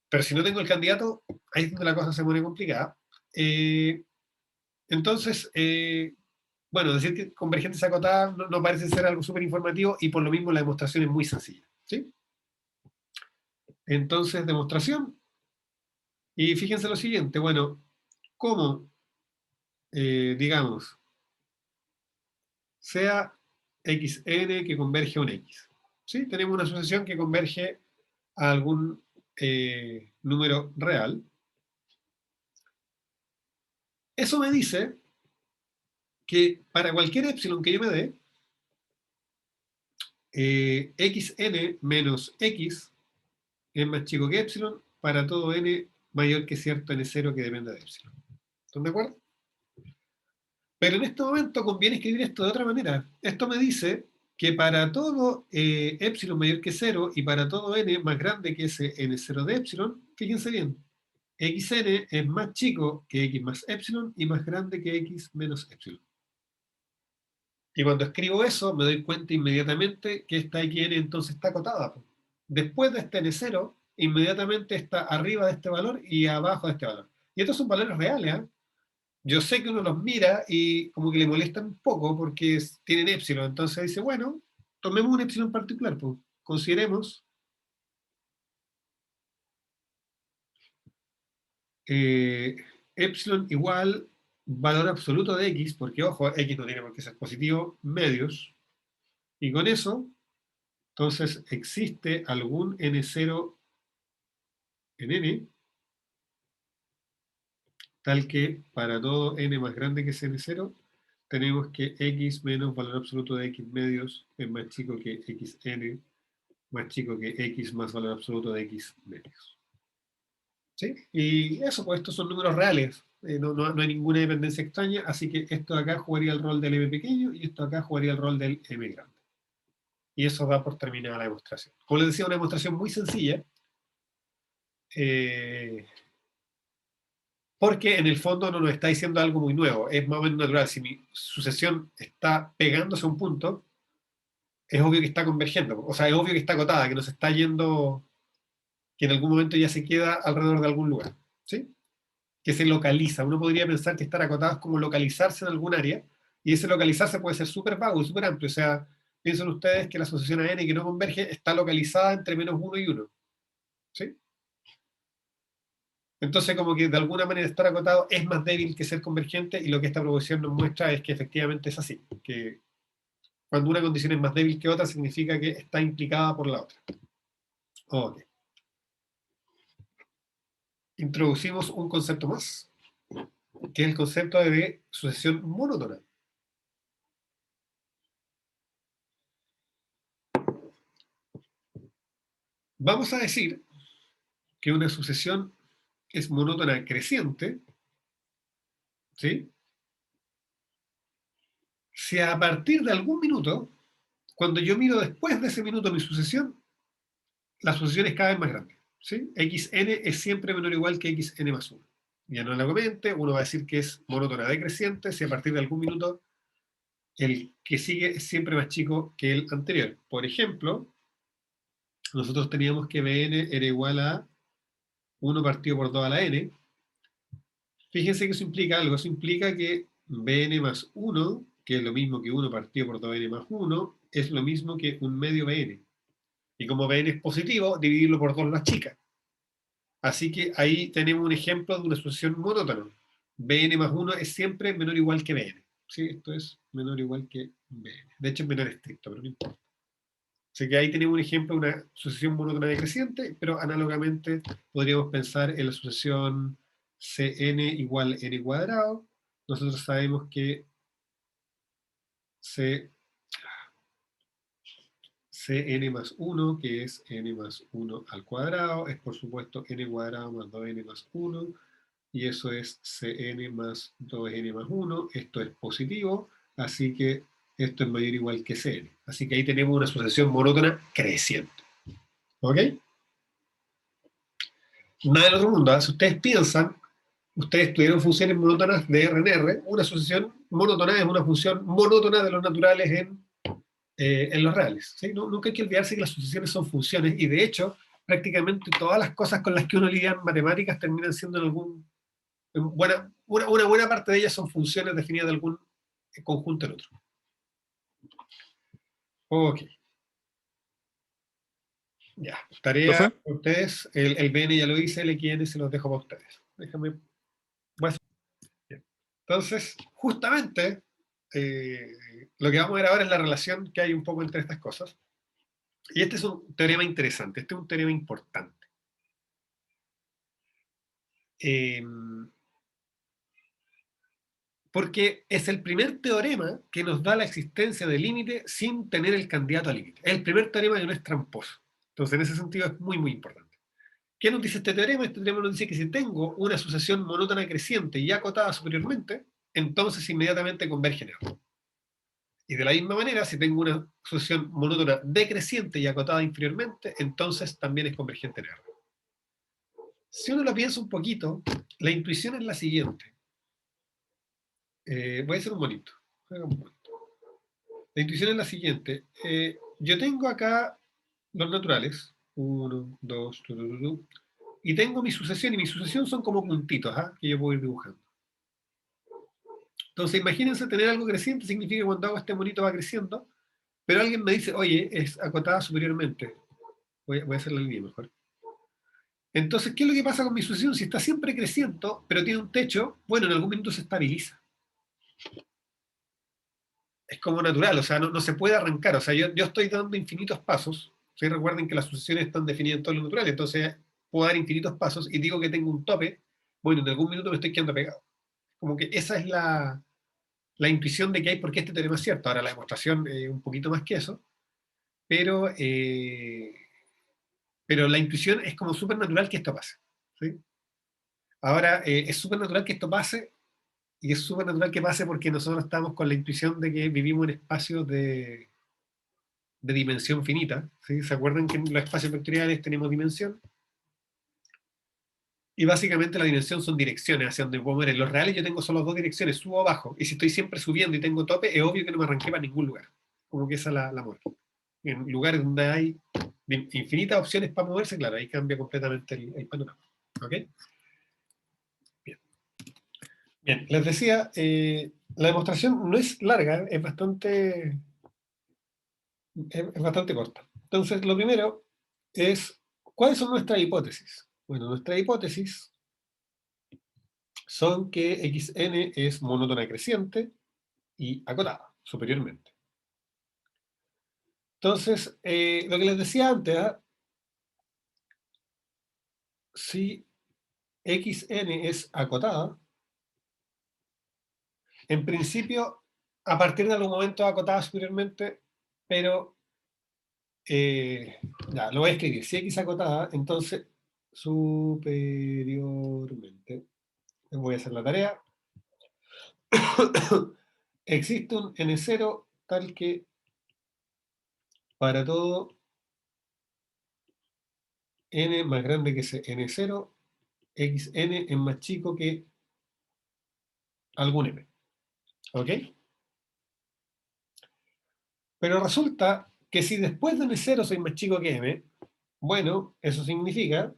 Pero si no tengo el candidato, ahí es donde la cosa se pone complicada. Entonces, bueno, decir que convergentes acotadas no parece ser algo súper informativo y por lo mismo la demostración es muy sencilla. ¿Sí? Entonces, demostración. Y fíjense lo siguiente, bueno, ¿cómo, digamos, sea xn que converge a un x? ¿Sí? Tenemos una sucesión que converge a algún número real. Eso me dice que para cualquier epsilon que yo me dé, xn menos x es más chico que epsilon para todo n mayor que cierto n0 que dependa de epsilon. ¿Están de acuerdo? Pero en este momento conviene escribir esto de otra manera. Esto me dice que para todo epsilon mayor que 0 y para todo n más grande que ese n0 de epsilon, fíjense bien, xn es más chico que x más epsilon y más grande que x menos epsilon. Y cuando escribo eso, me doy cuenta inmediatamente que esta xn entonces está acotada. Después de este n0, inmediatamente está arriba de este valor y abajo de este valor. Y estos son valores reales, ¿eh? Yo sé que uno los mira y como que le molestan un poco porque tienen epsilon. Entonces dice, bueno, tomemos un epsilon particular. Pues. Consideremos epsilon igual valor absoluto de x, porque ojo, x no tiene por qué ser positivo, medios. Y con eso, entonces existe algún n0 en n, tal que para todo n más grande que ese n0, tenemos que x menos valor absoluto de x medios es más chico que xn más chico que x más valor absoluto de x medios. ¿Sí? Y eso, pues estos son números reales. No hay ninguna dependencia extraña, así que esto de acá jugaría el rol del m pequeño y esto de acá jugaría el rol del m grande. Y eso da por terminada la demostración. Como les decía, una demostración muy sencilla, porque en el fondo no nos está diciendo algo muy nuevo, es más o menos natural. Si mi sucesión está pegándose a un punto, es obvio que está convergiendo, o sea, es obvio que está acotada, que nos está yendo, que en algún momento ya se queda alrededor de algún lugar, ¿sí? Que se localiza. Uno podría pensar que estar acotados es como localizarse en algún área, y ese localizarse puede ser súper vago y súper amplio, o sea, piensen ustedes que la asociación a n que no converge está localizada entre -1 y 1, ¿sí? Entonces, como que de alguna manera estar acotado es más débil que ser convergente, y lo que esta proposición nos muestra es que efectivamente es así, que cuando una condición es más débil que otra significa que está implicada por la otra. Ok. Introducimos un concepto más, que es el concepto de sucesión monótona. Vamos a decir que una sucesión es monótona creciente, ¿sí? Si a partir de algún minuto, cuando yo miro después de ese minuto mi sucesión, la sucesión es cada vez más grande, ¿sí? xn es siempre menor o igual que xn más 1. Ya no la comente, uno va a decir que es monótona decreciente si a partir de algún minuto el que sigue es siempre más chico que el anterior. Por ejemplo, nosotros teníamos que bn era igual a 1 partido por 2 a la n. Fíjense que eso implica algo. Eso implica que bn más 1, que es lo mismo que 1 partido por 2n más 1, es lo mismo que un medio bn. Y como bn es positivo, dividirlo por 2 lo achica. Así que ahí tenemos un ejemplo de una sucesión monótona. bn más 1 es siempre menor o igual que bn. ¿Sí? Esto es menor o igual que bn. De hecho es menor estricto, pero no importa. Así que ahí tenemos un ejemplo de una sucesión monótona decreciente, pero análogamente podríamos pensar en la sucesión Cn igual n cuadrado. Nosotros sabemos que Cn más 1, que es n más 1 al cuadrado, es por supuesto n cuadrado más 2n más 1, y eso es Cn más 2n más 1. Esto es positivo, así que esto es mayor o igual que Cn. Así que ahí tenemos una sucesión monótona creciente. ¿Ok? Nada del otro mundo. Si ustedes piensan, ustedes tuvieron funciones monótonas de RNR, una sucesión monótona es una función monótona de los naturales en los reales. ¿Sí? Nunca hay que olvidarse que las sucesiones son funciones, y de hecho, prácticamente todas las cosas con las que uno lidia en matemáticas terminan siendo una buena parte de ellas son funciones definidas de algún conjunto en otro. Ok. Ya, tarea ¿Profe? para ustedes. El BN ya lo hice, el XN se los dejo para ustedes. Déjame. Entonces, justamente, lo que vamos a ver ahora es la relación que hay un poco entre estas cosas. Y este es un teorema interesante, este es un teorema importante. Porque es el primer teorema que nos da la existencia de límite sin tener el candidato a límite. Es el primer teorema que no es tramposo. Entonces, en ese sentido es muy, muy importante. ¿Qué nos dice este teorema? Este teorema nos dice que si tengo una sucesión monótona creciente y acotada superiormente, entonces inmediatamente convergen en R. Y de la misma manera, si tengo una sucesión monótona decreciente y acotada inferiormente, entonces también es convergente en R. Si uno lo piensa un poquito, la intuición es la siguiente. Voy a hacer un monito. La intuición es la siguiente. Yo tengo acá los naturales. 1, 2, y tengo mi sucesión, y mi sucesión son como puntitos, ¿ah? Que yo puedo ir dibujando. Entonces, imagínense tener algo creciente, significa que cuando hago este monito va creciendo, pero alguien me dice, oye, es acotada superiormente. Voy a hacer la línea mejor. Entonces, ¿qué es lo que pasa con mi sucesión? Si está siempre creciendo, pero tiene un techo, bueno, en algún momento se estabiliza. Es como natural, o sea, no se puede arrancar. O sea, yo estoy dando infinitos pasos. ¿Sí? Recuerden que las sucesiones están definidas en todo lo natural, entonces puedo dar infinitos pasos y digo que tengo un tope. Bueno, en algún minuto me estoy quedando pegado. Como que esa es la intuición de que hay por qué este teorema es cierto. Ahora la demostración un poquito más que eso, pero la intuición es como súper natural que esto pase. ¿Sí? Ahora, es súper natural que esto pase, y es súper natural que pase porque nosotros estamos con la intuición de que vivimos en espacios de dimensión finita. ¿Sí? ¿Se acuerdan que en los espacios vectoriales tenemos dimensión? Y básicamente la dimensión son direcciones hacia donde puedo mover. En los reales yo tengo solo dos direcciones, subo o bajo. Y si estoy siempre subiendo y tengo tope, es obvio que no me arranqué para ningún lugar. Como que esa es la muerte. En lugares donde hay infinitas opciones para moverse, claro, ahí cambia completamente el panorama. ¿Ok? Bien. Bien, les decía, la demostración no es larga, es bastante corta. Entonces, lo primero es, ¿cuáles son nuestras hipótesis? Bueno, nuestras hipótesis son que xn es monótona creciente y acotada superiormente. Entonces, lo que les decía antes, si xn es acotada, en principio, a partir de algún momento acotada superiormente, pero ya, lo voy a escribir. Si x acotada, entonces superiormente. Voy a hacer la tarea. Existe un n0 tal que para todo n más grande que ese n0, xn es más chico que algún m. ¿Ok? Pero resulta que si después de n0 soy más chico que m, bueno, eso significa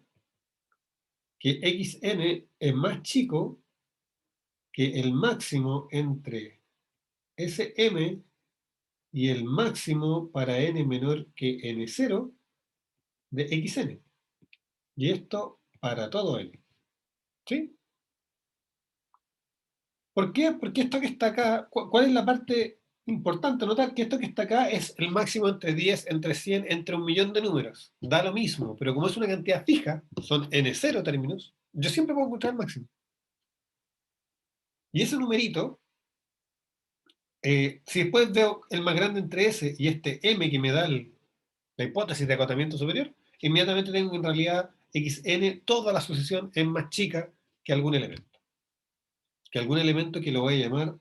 que xn es más chico que el máximo entre ese m y el máximo para n menor que n0 de xn. Y esto para todo n. ¿Sí? ¿Por qué? Porque esto que está acá, ¿cuál es la parte importante? Notar que esto que está acá es el máximo entre 10, entre 100, entre 1.000.000 de números. Da lo mismo, pero como es una cantidad fija, son n0 términos, yo siempre puedo encontrar el máximo. Y ese numerito, si después veo el más grande entre ese y este m que me da la hipótesis de acotamiento superior, inmediatamente tengo que en realidad xn, toda la sucesión es más chica que algún elemento. Que algún elemento que lo voy a llamar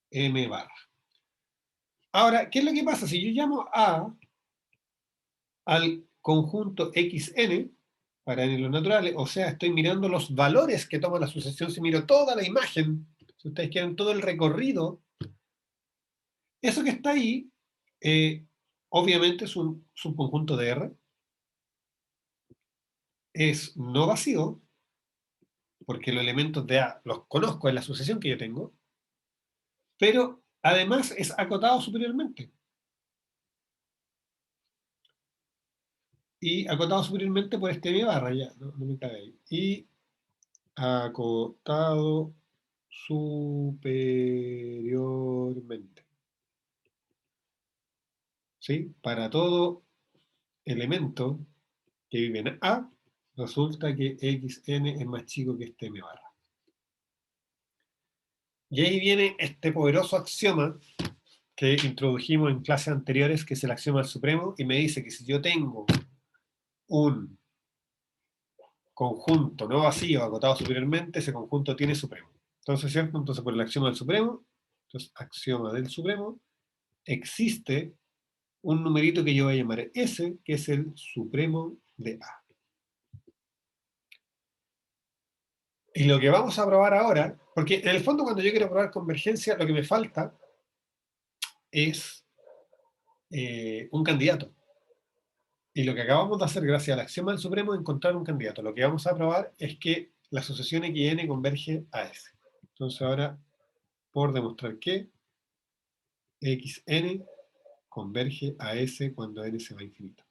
m barra. Ahora, ¿qué es lo que pasa? Si yo llamo a al conjunto xn, para n los naturales, o sea, estoy mirando los valores que toma la sucesión, si miro toda la imagen, si ustedes quieren todo el recorrido, eso que está ahí, obviamente es un subconjunto de R, es no vacío, porque los elementos de A los conozco en la sucesión que yo tengo, pero además es acotado superiormente. Y acotado superiormente por este m barra, ya, no me cabe ahí. Y acotado superiormente. ¿Sí? Para todo elemento que vive en A, resulta que xn es más chico que este m barra. Y ahí viene este poderoso axioma que introdujimos en clases anteriores, que es el axioma del supremo, y me dice que si yo tengo un conjunto no vacío acotado superiormente, ese conjunto tiene supremo. Entonces, ¿cierto? Entonces, por el axioma del supremo, entonces, axioma del supremo, existe un numerito que yo voy a llamar S, que es el supremo de A. Y lo que vamos a probar ahora, porque en el fondo cuando yo quiero probar convergencia, lo que me falta es un candidato. Y lo que acabamos de hacer gracias al axioma del supremo es encontrar un candidato. Lo que vamos a probar es que la asociación XN converge a S. Entonces ahora, por demostrar que XN converge a S cuando N se va a infinito.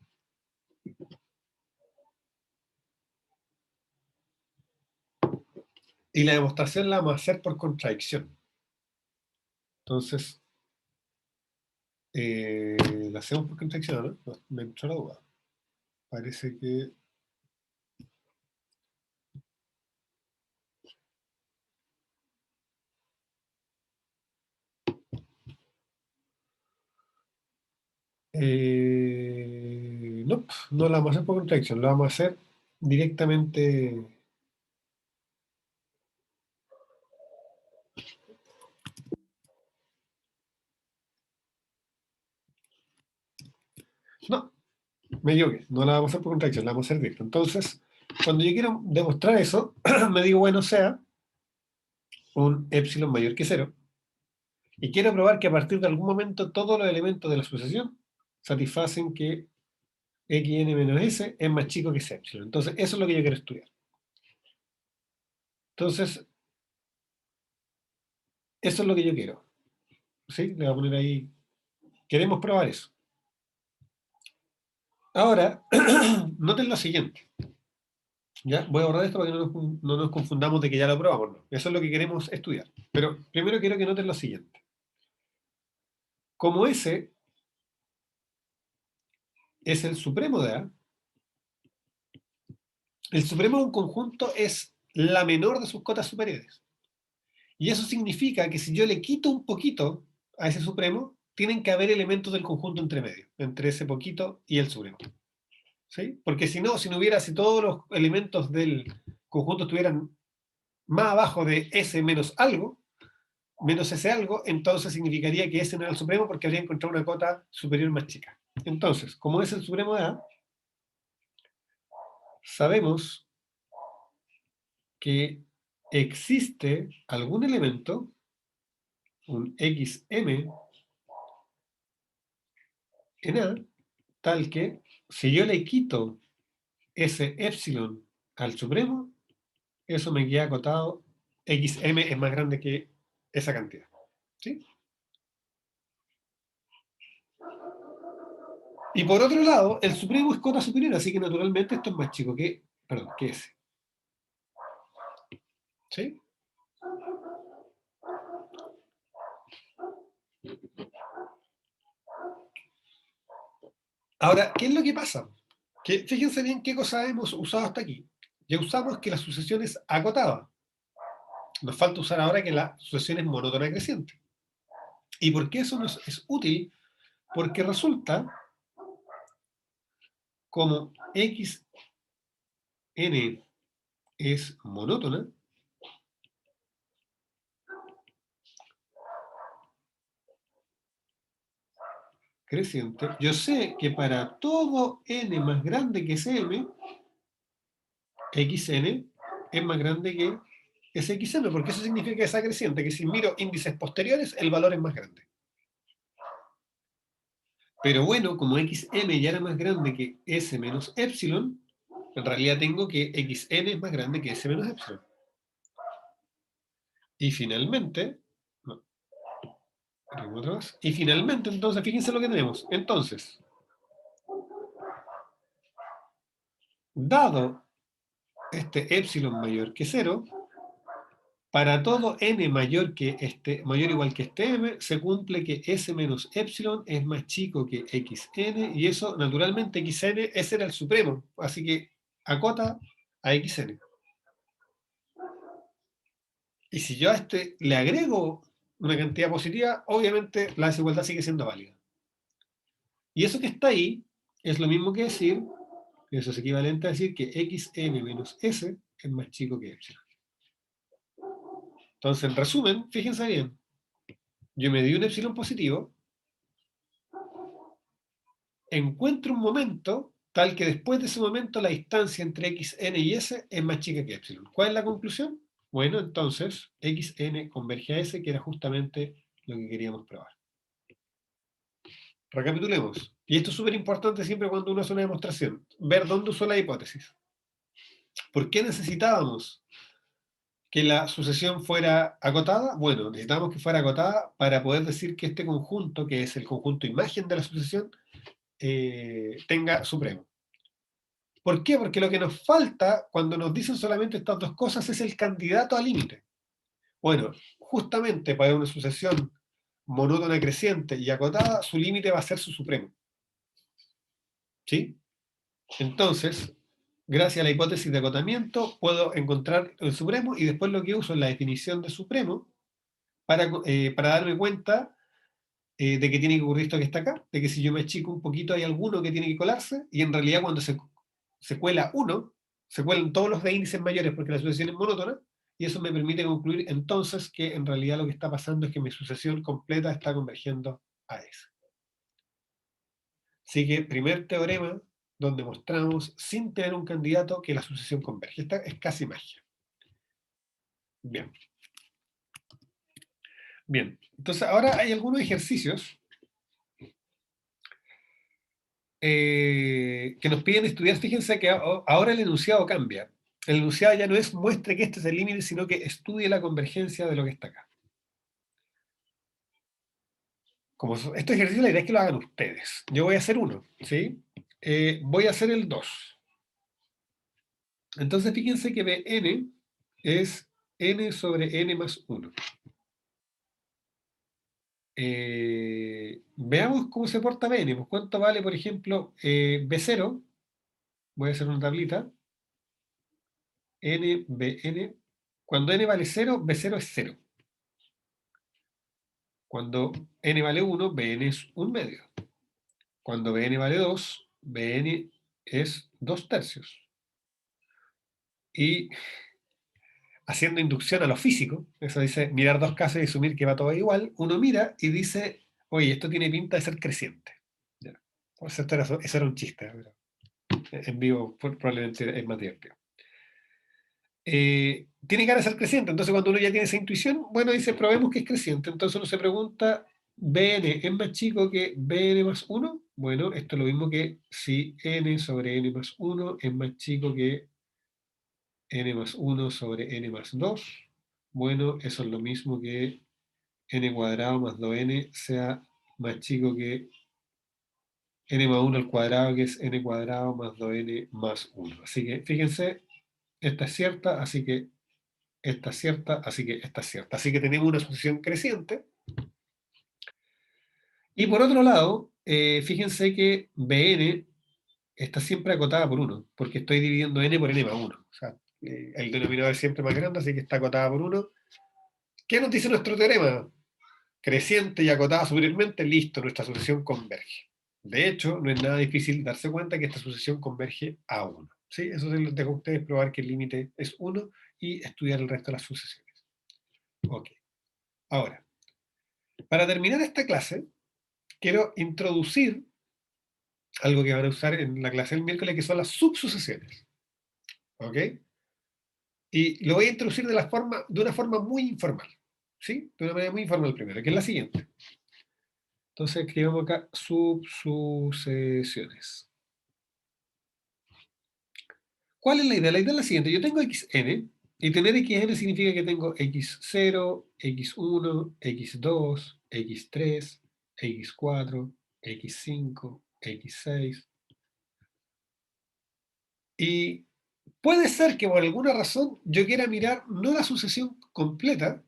Y la demostración la vamos a hacer por contradicción. Entonces, la hacemos por contradicción, ¿no? Me entró la duda. Parece que... no, no la vamos a hacer por contradicción, lo vamos a hacer directamente... No, me equivoqué, no la vamos a hacer por contradicción, la vamos a hacer directa. Entonces, cuando yo quiero demostrar eso, me digo, bueno, sea un epsilon mayor que 0, y quiero probar que a partir de algún momento todos los elementos de la sucesión satisfacen que xn menos s es más chico que ese epsilon. Entonces, eso es lo que yo quiero estudiar. Entonces, eso es lo que yo quiero. ¿Sí? Le voy a poner ahí. Queremos probar eso. Ahora, noten lo siguiente. ¿Ya? Voy a borrar esto para que no nos confundamos de que ya lo probamos. ¿No? Eso es lo que queremos estudiar. Pero primero quiero que noten lo siguiente. Como S es el supremo de A, el supremo de un conjunto es la menor de sus cotas superiores. Y eso significa que si yo le quito un poquito a ese supremo, tienen que haber elementos del conjunto entre medio, entre ese poquito y el supremo. ¿Sí? Porque si no, si todos los elementos del conjunto estuvieran más abajo de S menos algo, menos ese algo, entonces significaría que S no era el supremo porque habría encontrado una cota superior más chica. Entonces, como es el supremo de A, sabemos que existe algún elemento, un XM en A, tal que si yo le quito ese epsilon al supremo, eso me queda acotado, XM es más grande que esa cantidad. ¿Sí? Y por otro lado, el supremo es cota superior, así que naturalmente esto es más chico que, perdón, que ese. ¿Sí? Ahora, ¿qué es lo que pasa? Que fíjense bien qué cosa hemos usado hasta aquí. Ya usamos que la sucesión es acotada. Nos falta usar ahora que la sucesión es monótona creciente. ¿Y por qué eso nos es útil? Porque resulta como xn es monótona, creciente, yo sé que para todo n más grande que Sm, xn es más grande que ese xm, porque eso significa que es creciente, que si miro índices posteriores, el valor es más grande. Pero bueno, como xm ya era más grande que s menos epsilon, en realidad tengo que xn es más grande que s menos epsilon. Y finalmente, y finalmente, entonces, fíjense lo que tenemos. Entonces, dado este epsilon mayor que 0, para todo n mayor o igual que este m, se cumple que s menos epsilon es más chico que xn, y eso, naturalmente, xn, ese era el supremo, así que acota a xn. Y si yo a este le agrego una cantidad positiva, obviamente la desigualdad sigue siendo válida. Y eso que está ahí es lo mismo que decir Eso es equivalente a decir que xn menos s es más chico que epsilon. Entonces, en resumen, fíjense bien, yo me di un epsilon positivo, encuentro un momento tal que después de ese momento la distancia entre xn y s es más chica que epsilon. ¿Cuál es la conclusión? Bueno, entonces xn converge a s, que era justamente lo que queríamos probar. Recapitulemos. Y esto es súper importante siempre cuando uno hace una demostración. Ver dónde usó la hipótesis. ¿Por qué necesitábamos que la sucesión fuera acotada? Bueno, necesitábamos que fuera acotada para poder decir que este conjunto, que es el conjunto imagen de la sucesión, tenga supremo. ¿Por qué? Porque lo que nos falta cuando nos dicen solamente estas dos cosas es el candidato al límite. Bueno, justamente para una sucesión monótona creciente y acotada, su límite va a ser su supremo. ¿Sí? Entonces, gracias a la hipótesis de acotamiento, puedo encontrar el supremo y después lo que uso es la definición de supremo para darme cuenta de que tiene que ocurrir esto que está acá, de que si yo me achico un poquito hay alguno que tiene que colarse, y en realidad cuando se cuela uno, se cuelan todos los de índices mayores porque la sucesión es monótona, y eso me permite concluir entonces que en realidad lo que está pasando es que mi sucesión completa está convergiendo a esa. Así que primer teorema donde mostramos sin tener un candidato que la sucesión converge. Esta es casi magia. Bien. Bien, entonces ahora hay algunos ejercicios que nos piden estudiar. Fíjense que ahora el enunciado cambia. El enunciado ya no es muestre que este es el límite, sino que estudie la convergencia de lo que está acá. Como este ejercicio, la idea es que lo hagan ustedes. Yo voy a hacer uno, ¿sí? Voy a hacer el 2. Entonces fíjense que Bn es n sobre n más 1. Veamos cómo se porta Bn. Pues ¿cuánto vale, por ejemplo, B0? Voy a hacer una tablita. N, Bn. Cuando n vale 0, B0 es 0. Cuando n vale 1, Bn es 1 medio. Cuando Bn vale 2, Bn es 2 tercios. Y haciendo inducción a lo físico, eso dice mirar dos casos y asumir que va todo igual, uno mira y dice, oye, esto tiene pinta de ser creciente. Ya. Por cierto, eso era un chiste, pero en vivo probablemente es más divertido. Tiene cara de ser creciente, entonces cuando uno ya tiene esa intuición, bueno, dice, probemos que es creciente, entonces uno se pregunta, ¿Bn es más chico que Bn más 1? Bueno, esto es lo mismo que si n sobre n más 1 es más chico que n más 1 sobre n más 2. Bueno, eso es lo mismo que n cuadrado más 2n sea más chico que n más 1 al cuadrado, que es n cuadrado más 2n más 1. Así que, fíjense, esta es cierta, así que esta es cierta, así que esta es cierta. Así que tenemos una sucesión creciente. Y por otro lado, fíjense que Bn está siempre acotada por 1, porque estoy dividiendo n por n más 1. O sea, el denominador es siempre más grande, así que está acotada por 1. ¿Qué nos dice nuestro teorema? Creciente y acotada superiormente, listo, nuestra sucesión converge. De hecho, no es nada difícil darse cuenta que esta sucesión converge a 1. ¿Sí? Eso se los dejo a ustedes probar que el límite es 1 y estudiar el resto de las sucesiones. Ok. Ahora, para terminar esta clase, quiero introducir algo que van a usar en la clase del miércoles, que son las subsucesiones. ¿Ok? Y lo voy a introducir de una forma muy informal. ¿Sí? De una manera muy informal primero, que es la siguiente. Entonces escribamos acá subsucesiones. ¿Cuál es la idea? La idea es la siguiente. Yo tengo xn, y tener xn significa que tengo x0, x1, x2, x3, x4, x5, x6. Y puede ser que por alguna razón yo quiera mirar no la sucesión completa,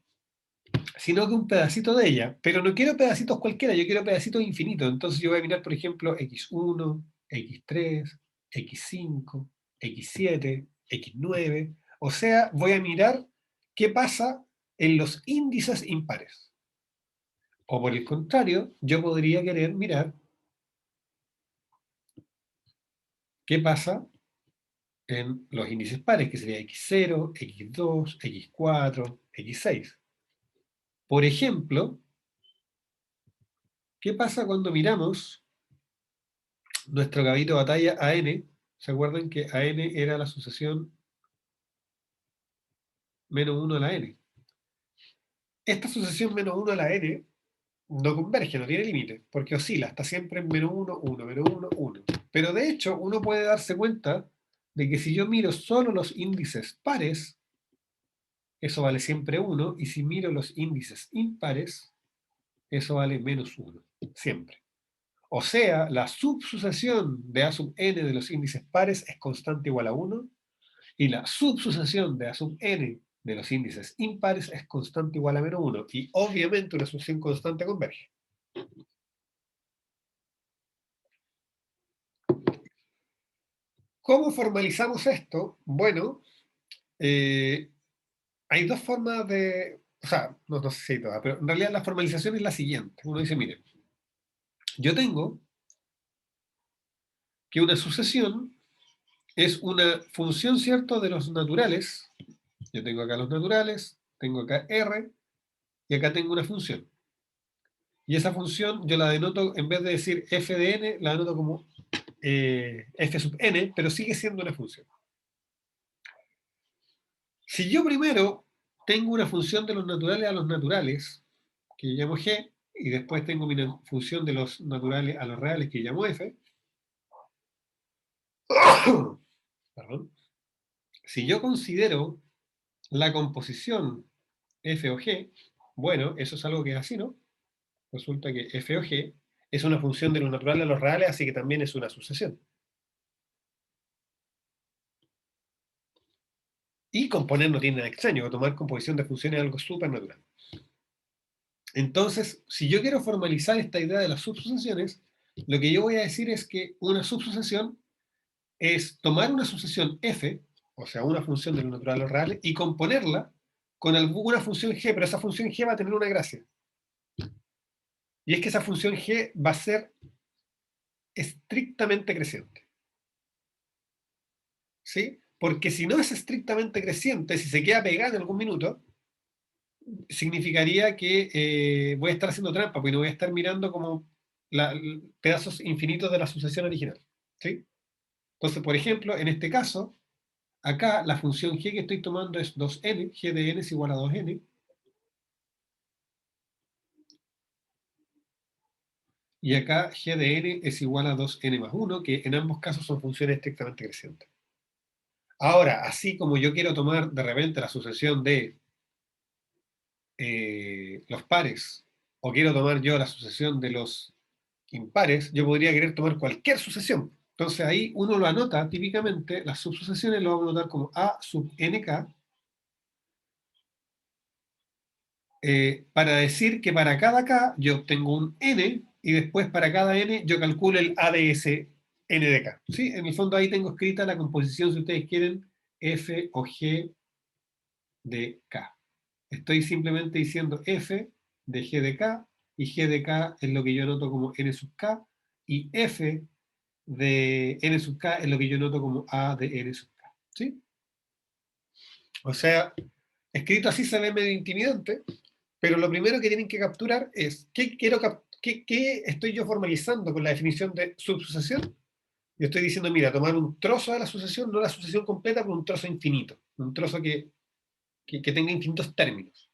sino que un pedacito de ella. Pero no quiero pedacitos cualquiera, yo quiero pedacitos infinitos. Entonces yo voy a mirar, por ejemplo, x1, x3, x5, x7, x9. O sea, voy a mirar qué pasa en los índices impares. O por el contrario, yo podría querer mirar qué pasa en los índices pares, que sería x0, x2, x4, x6. Por ejemplo, ¿qué pasa cuando miramos nuestro caballito de batalla a n? ¿Se acuerdan que a n era la sucesión menos 1 a la n? Esta sucesión menos 1 a la n no converge, no tiene límite, porque oscila, está siempre en menos 1, 1, menos 1, 1. Pero de hecho, uno puede darse cuenta de que si yo miro solo los índices pares, eso vale siempre 1, y si miro los índices impares, eso vale menos 1, siempre. O sea, la subsucesión de A sub n de los índices pares es constante igual a 1, y la subsucesión de A sub n de los índices impares es constante igual a menos 1, y obviamente una sucesión constante converge. ¿Cómo formalizamos esto? Bueno, hay dos formas de... O sea, no sé si hay todas, pero en realidad la formalización es la siguiente. Uno dice, mire, yo tengo que una sucesión es una función, ¿cierto?, de los naturales. Yo tengo acá los naturales, tengo acá R, y acá tengo una función. Y esa función yo la denoto, en vez de decir f de n, la denoto como f sub n, pero sigue siendo una función. Si yo primero tengo una función de los naturales a los naturales, que yo llamo g, y después tengo mi función de los naturales a los reales, que yo llamo f, perdón. Si yo considero la composición f o g, bueno, eso es algo que es así, ¿no? Resulta que f o g es una función de los naturales a los reales, así que también es una sucesión. Y componer no tiene nada extraño, tomar composición de funciones es algo súper natural. Entonces, si yo quiero formalizar esta idea de las subsucesiones, lo que yo voy a decir es que una subsucesión es tomar una sucesión f, o sea, una función de los naturales a los reales, y componerla con alguna función g, pero esa función g va a tener una gracia. Y es que esa función g va a ser estrictamente creciente. ¿Sí? Porque si no es estrictamente creciente, si se queda pegada en algún minuto, significaría que voy a estar haciendo trampa, porque no voy a estar mirando como pedazos infinitos de la sucesión original. ¿Sí? Entonces, por ejemplo, en este caso, acá la función g que estoy tomando es 2n, g de n es igual a 2n, y acá g de n es igual a 2n más 1, que en ambos casos son funciones estrictamente crecientes. Ahora, así como yo quiero tomar de repente la sucesión de los pares, o quiero tomar yo la sucesión de los impares, yo podría querer tomar cualquier sucesión. Entonces ahí uno lo anota, típicamente, las subsucesiones lo vamos a anotar como A sub nk, para decir que para cada k yo obtengo un n, y después para cada n yo calculo el A de ese n de k. ¿Sí? En el fondo ahí tengo escrita la composición, si ustedes quieren, f o g de k. Estoy simplemente diciendo f de g de k, y g de k es lo que yo anoto como n sub k, y f de n sub k es lo que yo noto como a de n sub k. ¿Sí? O sea, escrito así se ve medio intimidante, pero lo primero que tienen que capturar es ¿qué estoy yo formalizando con la definición de subsucesión? Yo estoy diciendo, mira, tomar un trozo de la sucesión, no la sucesión completa, pero un trozo infinito, un trozo que tenga infinitos términos.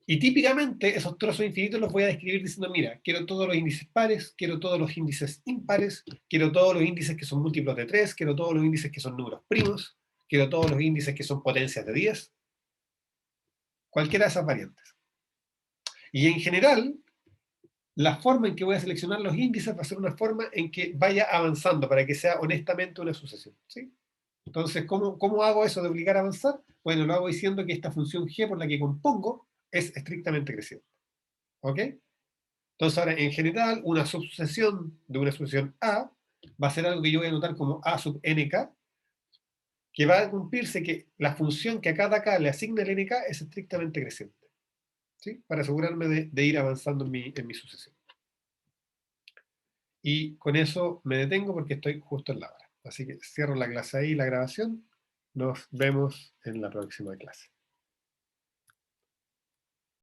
Y típicamente esos trozos infinitos los voy a describir diciendo, mira, quiero todos los índices pares, quiero todos los índices impares, quiero todos los índices que son múltiplos de 3, quiero todos los índices que son números primos, quiero todos los índices que son potencias de 10, cualquiera de esas variantes. Y en general, la forma en que voy a seleccionar los índices va a ser una forma en que vaya avanzando para que sea honestamente una sucesión. ¿Sí? Entonces, ¿cómo hago eso de obligar a avanzar? Bueno, lo hago diciendo que esta función g por la que compongo es estrictamente creciente. ¿Ok? Entonces, ahora, en general, una subsucesión de una sucesión A va a ser algo que yo voy a anotar como A sub nk, que va a cumplirse que la función que a cada k le asigna el nk es estrictamente creciente. ¿Sí? Para asegurarme de ir avanzando en mi sucesión. Y con eso me detengo porque estoy justo en la hora. Así que cierro la clase ahí, la grabación. Nos vemos en la próxima clase.